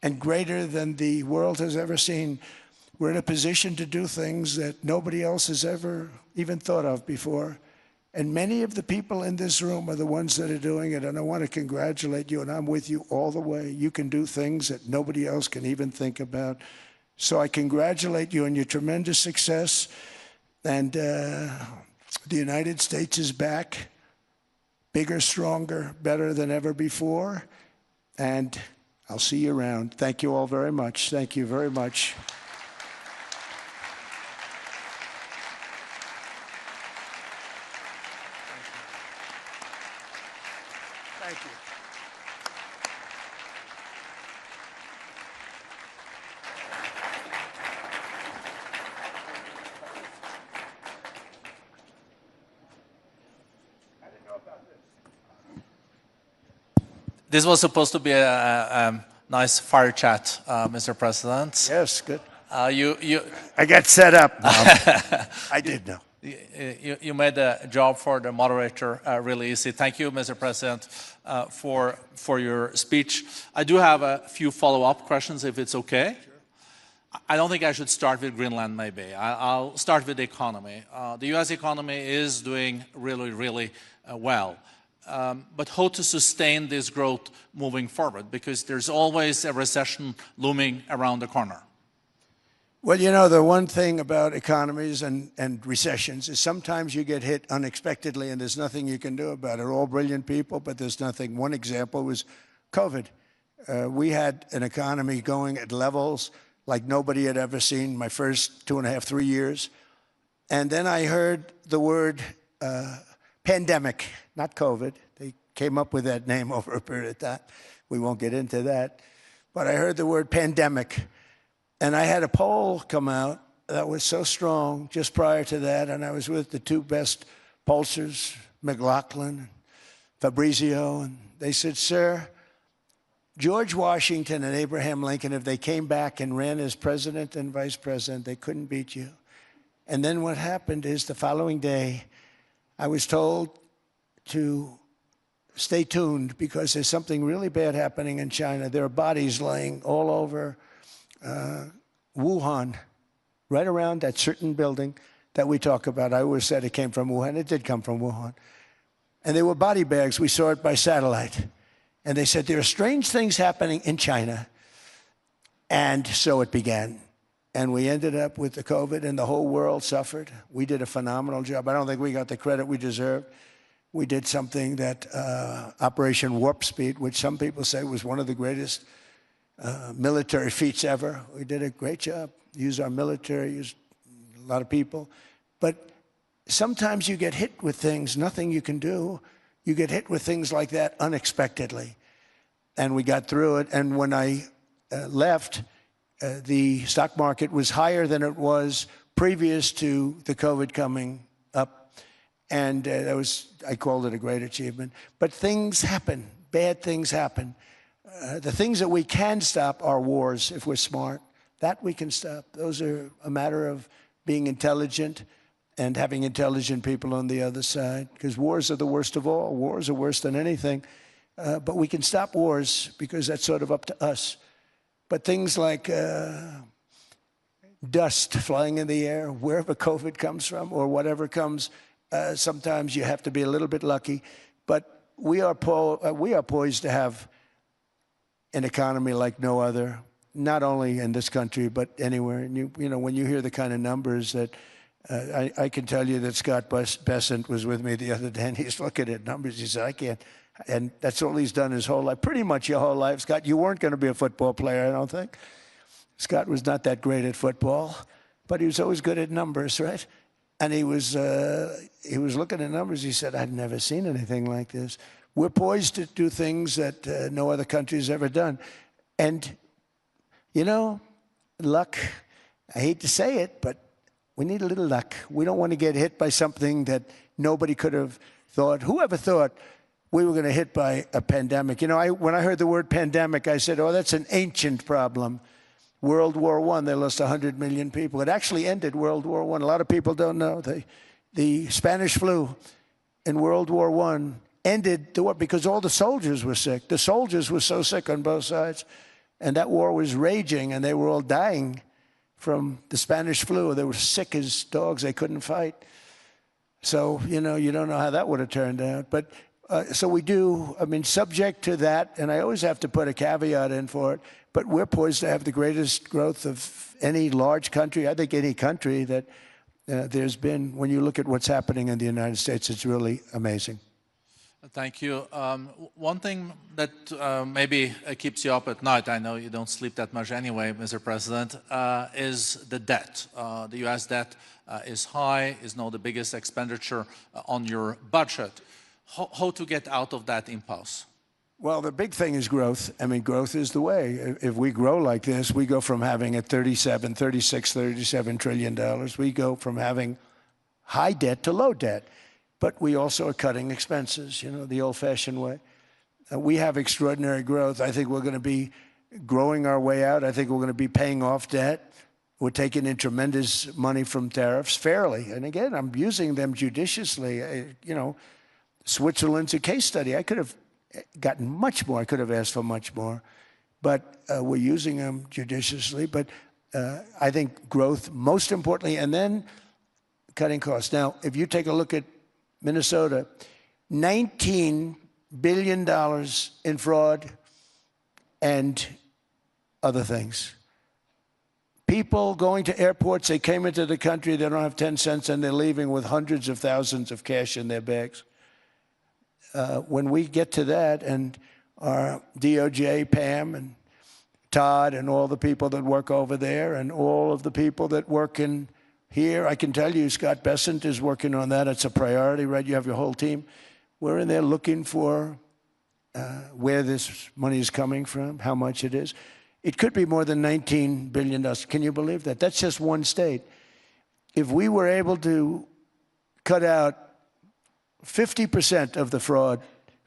and greater than the world has ever seen. We're in a position to do things that nobody else has ever even thought of before. And many of the people in this room are the ones that are doing it, and I want to congratulate you, and I'm with you all the way. You can do things that nobody else can even think about. So I congratulate you on your tremendous success, and the United States is back, bigger, stronger, better than ever before, and I'll see you around. Thank you all very much. Thank you very much. Thank you. This was supposed to be a nice fire chat, Mr. President. Yes, good. You I got set up. I did know. You made the job for the moderator really easy. Thank you, Mr. President, for your speech. I do have a few follow-up questions, if it's okay. Sure. I don't think I should start with Greenland, maybe. I'll start with the economy. The U.S. economy is doing really, really well. But how to sustain this growth moving forward? Because there's always a recession looming around the corner. Well, you know, the one thing about economies and recessions is sometimes you get hit unexpectedly and there's nothing you can do about it. All brilliant people, but there's nothing. One example was COVID. We had an economy going at levels like nobody had ever seen my first 2.5, 3 years. And then I heard the word pandemic, not COVID. They came up with that name over a period of time. We won't get into that. But I heard the word pandemic. And I had a poll come out that was so strong just prior to that, and I was with the two best pollsters, McLaughlin and Fabrizio, and they said, sir, George Washington and Abraham Lincoln, if they came back and ran as president and vice president, they couldn't beat you. And then what happened is the following day, I was told to stay tuned because there's something really bad happening in China. There are bodies laying all over Wuhan, right around that certain building that we talk about. I always said it came from Wuhan. It did come from Wuhan. And they were body bags. We saw it by satellite. And they said, there are strange things happening in China. And so it began. And we ended up with the COVID, and the whole world suffered. We did a phenomenal job. I don't think we got the credit we deserved. We did something that Operation Warp Speed, which some people say was one of the greatest military feats ever. We did a great job. Used our military, used a lot of people. But sometimes you get hit with things, nothing you can do. You get hit with things like that unexpectedly. And we got through it. And when I left, the stock market was higher than it was previous to the COVID coming up. And that was, I called it a great achievement. But things happen. Bad things happen. The things that we can stop are wars if we're smart. That we can stop. Those are a matter of being intelligent and having intelligent people on the other side. Because wars are the worst of all. Wars are worse than anything. But we can stop wars because that's sort of up to us. But things like dust flying in the air, wherever COVID comes from or whatever comes, sometimes you have to be a little bit lucky. But we are poised to have an economy like no other, not only in this country, but anywhere. And you know, when you hear the kind of numbers that, I can tell you that Scott Bessent was with me the other day, and he's looking at numbers. He said, I can't. And that's all he's done his whole life, pretty much your whole life. Scott, you weren't going to be a football player, I don't think. Scott was not that great at football, but he was always good at numbers, right? And he was looking at numbers. He said, "I'd never seen anything like this." We're poised to do things that no other country has ever done. And, you know, luck, I hate to say it, but we need a little luck. We don't want to get hit by something that nobody could have thought. Whoever thought we were going to hit by a pandemic? You know, when I heard the word pandemic, I said, oh, that's an ancient problem. World War I, they lost 100 million people. It actually ended World War I. A lot of people don't know. The Spanish flu in World War I ended the war because all the soldiers were sick. The soldiers were so sick on both sides. And that war was raging, and they were all dying from the Spanish flu. They were sick as dogs. They couldn't fight. So, you know, you don't know how that would have turned out. But so we do, I mean, subject to that, and I always have to put a caveat in for it, but we're poised to have the greatest growth of any large country, I think any country that there's been. When you look at what's happening in the United States, it's really amazing. Thank you. One thing that maybe keeps you up at night, I know you don't sleep that much anyway, Mr. President, is the debt. The U.S. debt is high, is now the biggest expenditure on your budget. How to get out of that impasse? Well, the big thing is growth. I mean, growth is the way. If we grow like this, we go from having at $37 trillion, we go from having high debt to low debt. But we also are cutting expenses, you know, the old-fashioned way. We have extraordinary growth. I think we're going to be growing our way out. I think we're going to be paying off debt. We're taking in tremendous money from tariffs fairly. And again, I'm using them judiciously. You know, Switzerland's a case study. I could have gotten much more. I could have asked for much more. But we're using them judiciously. But I think growth, most importantly, and then cutting costs. Now, if you take a look at Minnesota, $19 billion in fraud and other things. People going to airports, they came into the country, they don't have 10 cents, and they're leaving with hundreds of thousands of cash in their bags. When we get to that, and our DOJ, Pam, and Todd, and all the people that work over there, and all of the people that work in here, I can tell you, Scott Bessent is working on that. It's a priority, right? You have your whole team. We're in there looking for where this money is coming from, how much it is. It could be more than $19 billion. Can you believe that? That's just one state. If we were able to cut out 50% of the fraud,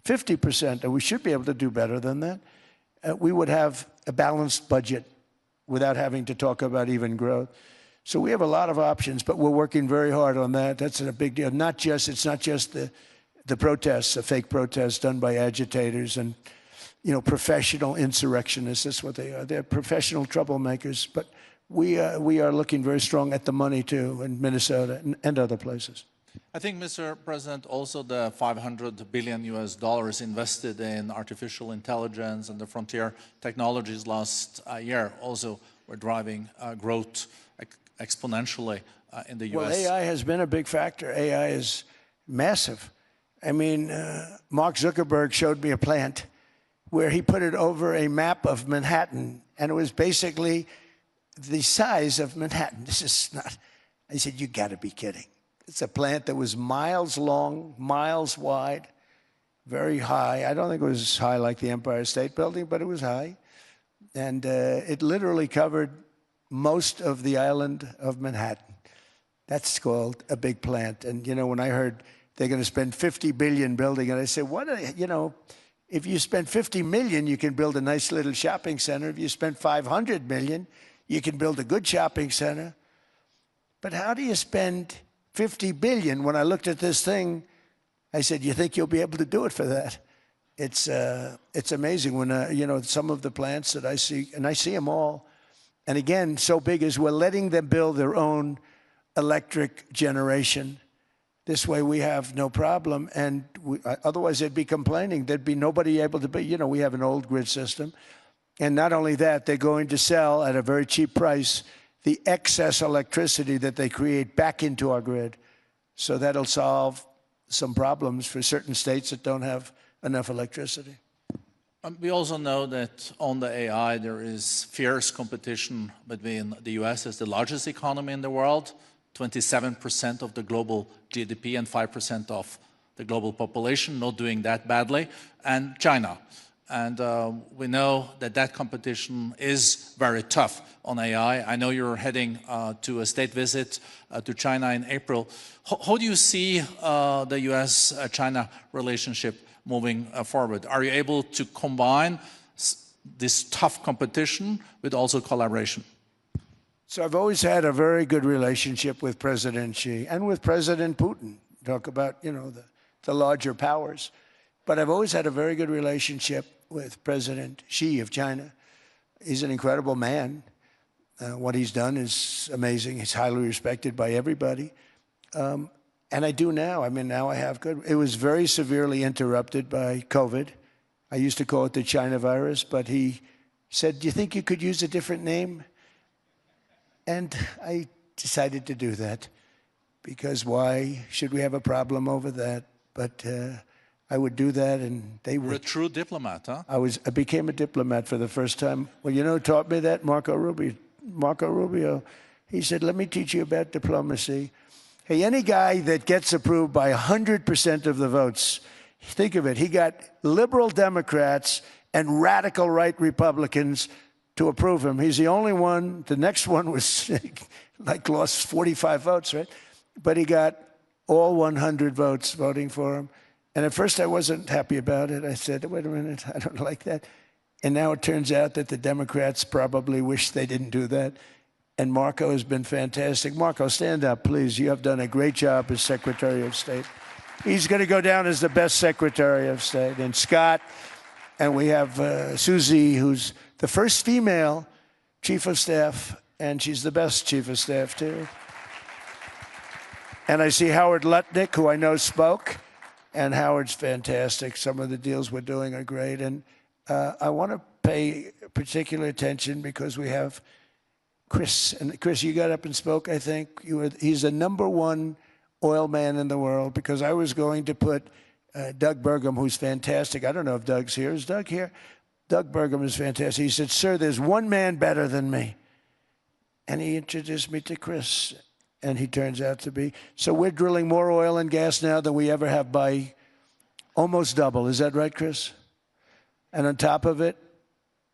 50%, and we should be able to do better than that, we would have a balanced budget without having to talk about even growth. So we have a lot of options, but we're working very hard on that. That's a big deal. It's not just the protests, the fake protests done by agitators and, you know, professional insurrectionists. That's what they are. They're professional troublemakers. But we are looking very strong at the money too in Minnesota and other places. I think, Mr. President, also the $500 billion invested in artificial intelligence and the frontier technologies last year also were driving growth exponentially in the U.S. Well, AI has been a big factor. AI is massive. I mean, Mark Zuckerberg showed me a plant where he put it over a map of Manhattan, and it was basically the size of Manhattan. This is not, I said, you got to be kidding. It's a plant that was miles long, miles wide, very high. I don't think it was as high like the Empire State Building, but it was high. And it literally covered most of the island of Manhattan. That's called a big plant. And, you know, when I heard they're going to spend $50 billion building it, I said, you know, if you spend $50 million, you can build a nice little shopping center. If you spend $500 million, you can build a good shopping center. But how do you spend $50 billion? When I looked at this thing, I said, you think you'll be able to do it for that? It's amazing when, you know, some of the plants that I see, and I see them all, and again, so big is we're letting them build their own electric generation. This way we have no problem, and otherwise they'd be complaining. There'd be nobody able to be, you know, we have an old grid system. And not only that, they're going to sell at a very cheap price the excess electricity that they create back into our grid. So that'll solve some problems for certain states that don't have enough electricity. We also know that on the AI there is fierce competition between the US as the largest economy in the world 27% of the global GDP and 5% of the global population, not doing that badly, and China. And we know that that competition is very tough on AI. I know you're heading to a state visit to China in April. How do you see the US-China relationship moving forward? Are you able to combine this tough competition with also collaboration? So I've always had a very good relationship with President Xi and with President Putin. Talk about, you know, the larger powers. But I've always had a very good relationship with President Xi of China. He's an incredible man. What he's done is amazing. He's highly respected by everybody. And I do now. I mean, now I have good. It was very severely interrupted by COVID. I used to call it the China virus, but he said, "Do you think you could use a different name?" And I decided to do that because why should we have a problem over that? But I would do that, and they were a true diplomat, huh? I became a diplomat for the first time. Well, you know who taught me that? Marco Rubio. Marco Rubio. He said, "Let me teach you about diplomacy." Hey, any guy that gets approved by 100% of the votes, think of it, he got liberal Democrats and radical right Republicans to approve him. He's the only one. The next one was like lost 45 votes, right? But he got all 100 votes voting for him. And at first I wasn't happy about it. I said, wait a minute, I don't like that. And now it turns out that the Democrats probably wish they didn't do that. And Marco has been fantastic. Marco, stand up, please. You have done a great job as Secretary of State. He's going to go down as the best Secretary of State. And Scott, and we have Susie, who's the first female Chief of Staff, and she's the best Chief of Staff, too. And I see Howard Lutnick, who I know spoke, and Howard's fantastic. Some of the deals we're doing are great. And I want to pay particular attention because we have Chris. And Chris, you got up and spoke, I think. He's the #1 oil man in the world because I was going to put Doug Burgum, who's fantastic. I don't know if Doug's here. Is Doug here? Doug Burgum is fantastic. He said, "Sir, there's one man better than me." And he introduced me to Chris. And he turns out to be. So we're drilling more oil and gas now than we ever have by almost double. Is that right, Chris? And on top of it,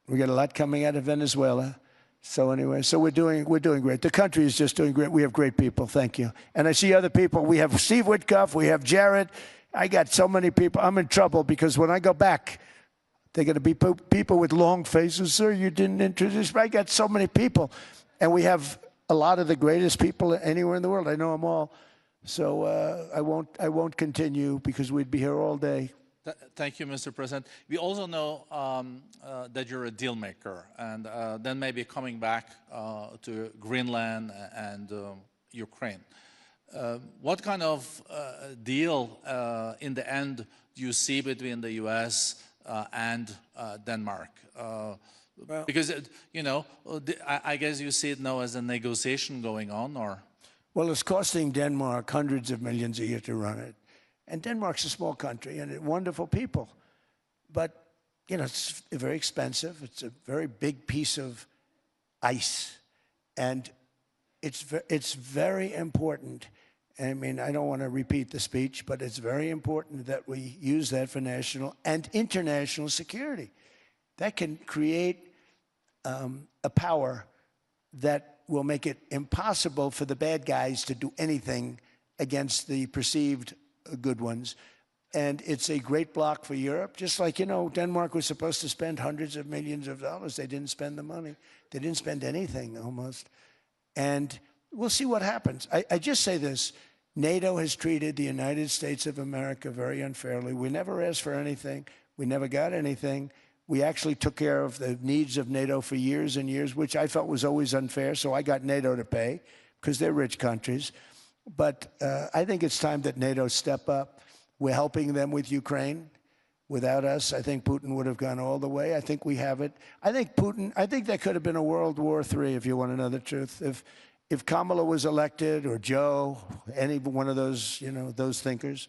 we got a lot coming out of Venezuela. So anyway, so we're doing great. The country is just doing great. We have great people. Thank you. And I see other people. We have Steve Witkoff. We have Jared. I got so many people. I'm in trouble because when I go back, they're going to be people with long faces. Sir, you didn't introduce me. I got so many people. And we have a lot of the greatest people anywhere in the world. I know them all. So I won't continue because we'd be here all day. Thank you, Mr. President. We also know that you're a deal maker, and then maybe coming back to Greenland and Ukraine. What kind of deal in the end do you see between the U.S. And Denmark? Well, because, you know, I guess you see it now as a negotiation going on, or? Well, it's costing Denmark hundreds of millions a year to run it. And Denmark's a small country and wonderful people. But, you know, it's very expensive. It's a very big piece of ice. And it's very important. I mean, I don't want to repeat the speech, but it's very important that we use that for national and international security. That can create a power that will make it impossible for the bad guys to do anything against the perceived good ones. And it's a great block for Europe. Just like, you know, Denmark was supposed to spend hundreds of millions of dollars. They didn't spend the money. They didn't spend anything almost. And we'll see what happens. I just say this. NATO has treated the United States of America very unfairly. We never asked for anything. We never got anything. We actually took care of the needs of NATO for years and years, which I felt was always unfair. So I got NATO to pay because they're rich countries. But I think it's time that NATO step up. We're helping them with Ukraine. Without us, I think Putin would have gone all the way. I think we have it. I think there could have been a World War III, if you want to know the truth. If Kamala was elected, or Joe, any one of those, you know, those thinkers,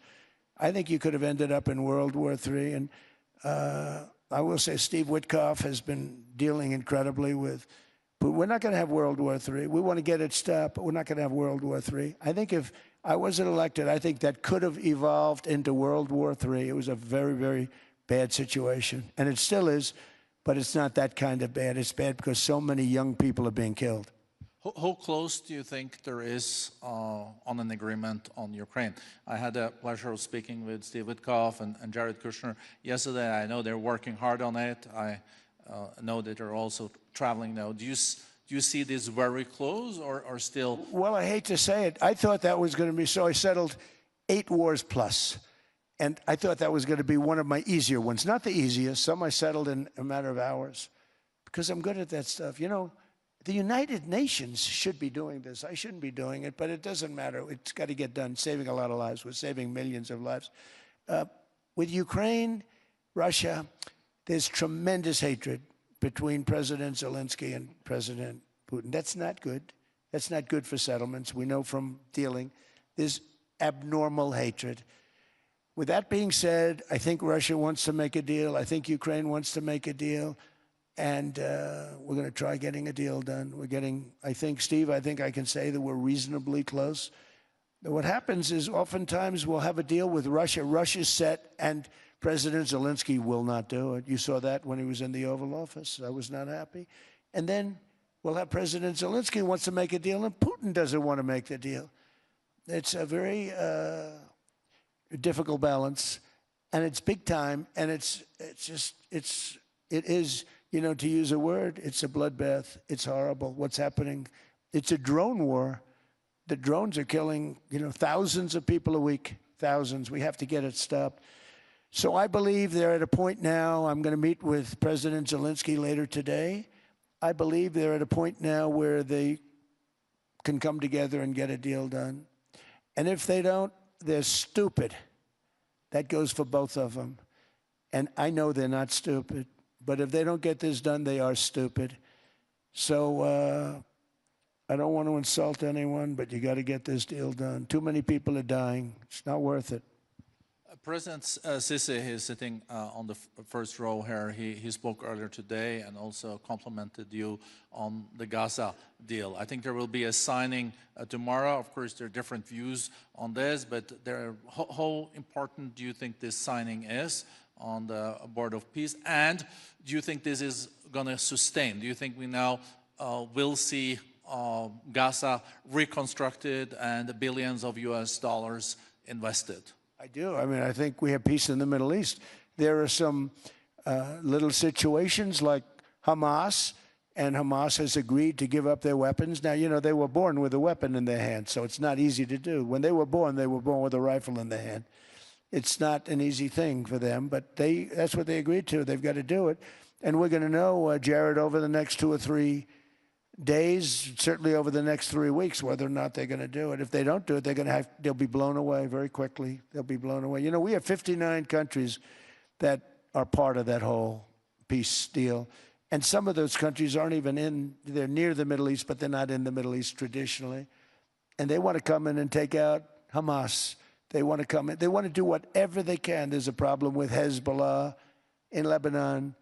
I think you could have ended up in World War III. And I will say Steve Witkoff has been dealing incredibly with but we're not going to have World War III. We want to get it stopped, but we're not going to have World War III. I think if I wasn't elected, I think that could have evolved into World War III. It was a very, very bad situation, and it still is, but it's not that kind of bad. It's bad because so many young people are being killed. How close do you think there is on an agreement on Ukraine? I had the pleasure of speaking with Steve Witkoff and Jared Kushner yesterday. I know they're working hard on it. I know that they're also traveling now. Do you see this very close or still? Well, I hate to say it. I thought that was going to be so. I settled 8 wars plus. And I thought that was going to be one of my easier ones. Not the easiest. Some I settled in a matter of hours because I'm good at that stuff. You know, the United Nations should be doing this. I shouldn't be doing it, but it doesn't matter. It's got to get done, saving a lot of lives. We're saving millions of lives. With Ukraine, Russia, there's tremendous hatred between President Zelensky and President Putin. That's not good. That's not good for settlements. We know from dealing. There's abnormal hatred. With that being said, I think Russia wants to make a deal. I think Ukraine wants to make a deal. And we're going to try getting a deal done. We're getting, I think, Steve, I think I can say that we're reasonably close. What happens is oftentimes we'll have a deal with Russia. Russia's set, and President Zelensky will not do it. You saw that when he was in the Oval Office. I was not happy. And then we'll have President Zelensky wants to make a deal, and Putin doesn't want to make the deal. It's a very difficult balance, and it's big time, and it is, you know, to use a word, it's a bloodbath. It's horrible what's happening. It's a drone war. The drones are killing, you know, thousands of people a week, thousands. We have to get it stopped. So I believe they're at a point now, I'm going to meet with President Zelensky later today. I believe they're at a point now where they can come together and get a deal done. And if they don't, they're stupid. That goes for both of them. And I know they're not stupid. But if they don't get this done, they are stupid. So I don't want to insult anyone, but you got to get this deal done. Too many people are dying. It's not worth it. President Sisi is sitting on the first row here. He spoke earlier today and also complimented you on the Gaza deal. I think there will be a signing tomorrow. Of course, there are different views on this, but how important do you think this signing is on the Board of Peace? And do you think this is going to sustain? Do you think we now will see Gaza reconstructed and billions of US dollars invested? I do. I mean, I think we have peace in the Middle East. There are some little situations like Hamas, and Hamas has agreed to give up their weapons. Now, you know, they were born with a weapon in their hand, so it's not easy to do. When they were born with a rifle in their hand. It's not an easy thing for them, but that's what they agreed to. They've got to do it. And we're going to know, Jared, over the next 2 or 3 days, certainly over the next 3 weeks, whether or not they're going to do it. If they don't do it, they'll be blown away very quickly. They'll be blown away. You know, we have 59 countries that are part of that whole peace deal. And some of those countries aren't even they're near the Middle East, but they're not in the Middle East traditionally. And they want to come in and take out Hamas. They want to come in. They want to do whatever they can. There's a problem with Hezbollah in Lebanon,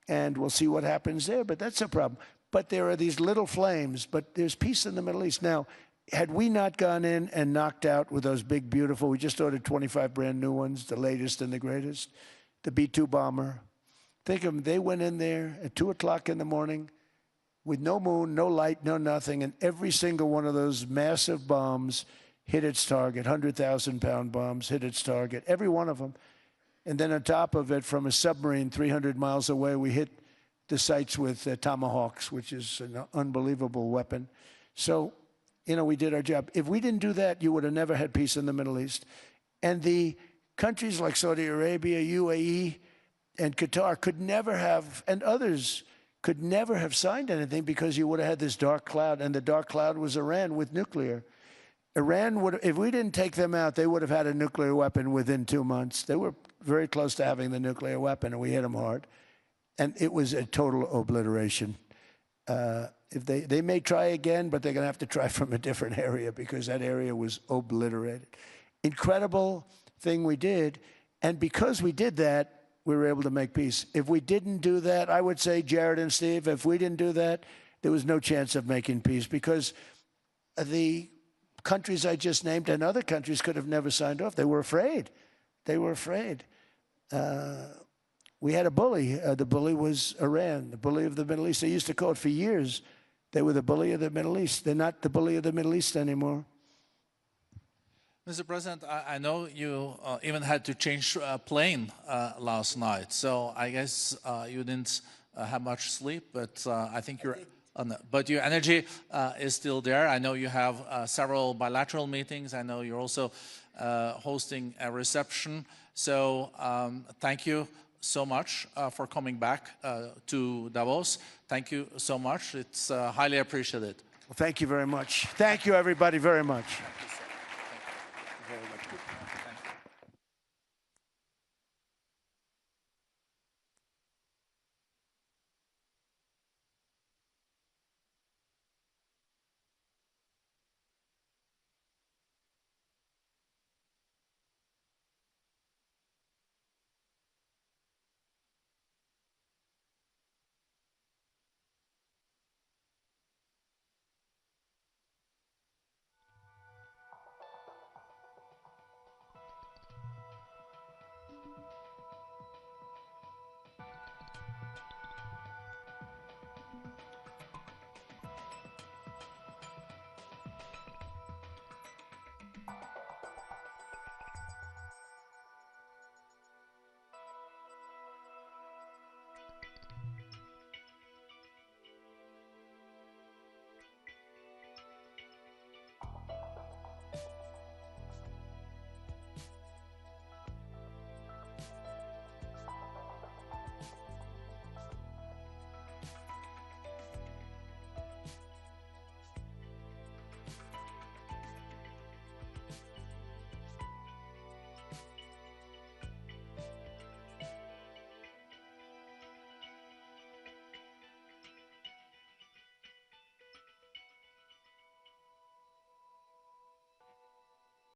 and we'll see what happens there, but that's a problem. But there are these little flames, but there's peace in the Middle East. Now, had we not gone in and knocked out with those big, beautiful, we just ordered 25 brand new ones, the latest and the greatest, the B-2 bomber. Think of them, they went in there at 2 o'clock in the morning with no moon, no light, no nothing, and every single one of those massive bombs hit its target, 100,000-pound bombs hit its target, every one of them. And then on top of it, from a submarine 300 miles away, we hit the sites with tomahawks, which is an unbelievable weapon. So, you know, we did our job. If we didn't do that, you would have never had peace in the Middle East. And the countries like Saudi Arabia, UAE, and Qatar could never have, and others could never have signed anything because you would have had this dark cloud, and the dark cloud was Iran with nuclear. Iran would, if we didn't take them out, they would have had a nuclear weapon within 2 months. They were very close to having the nuclear weapon, and we hit them hard. And it was a total obliteration. If they may try again, but they're going to have to try from a different area because that area was obliterated. Incredible thing we did. And because we did that, we were able to make peace. If we didn't do that, I would say, Jared and Steve, if we didn't do that, there was no chance of making peace because the countries I just named and other countries could have never signed off. They were afraid. They were afraid. We had a bully. The bully was Iran, the bully of the Middle East. They used to call it for years. They were the bully of the Middle East. They're not the bully of the Middle East anymore. Mr. President, I know you even had to change a plane last night, so I guess you didn't have much sleep, but I think you're... But your energy is still there. I know you have several bilateral meetings. I know you're also hosting a reception. So thank you so much for coming back to Davos. Thank you so much. It's highly appreciated. Well, thank you very much. Thank you, everybody, very much.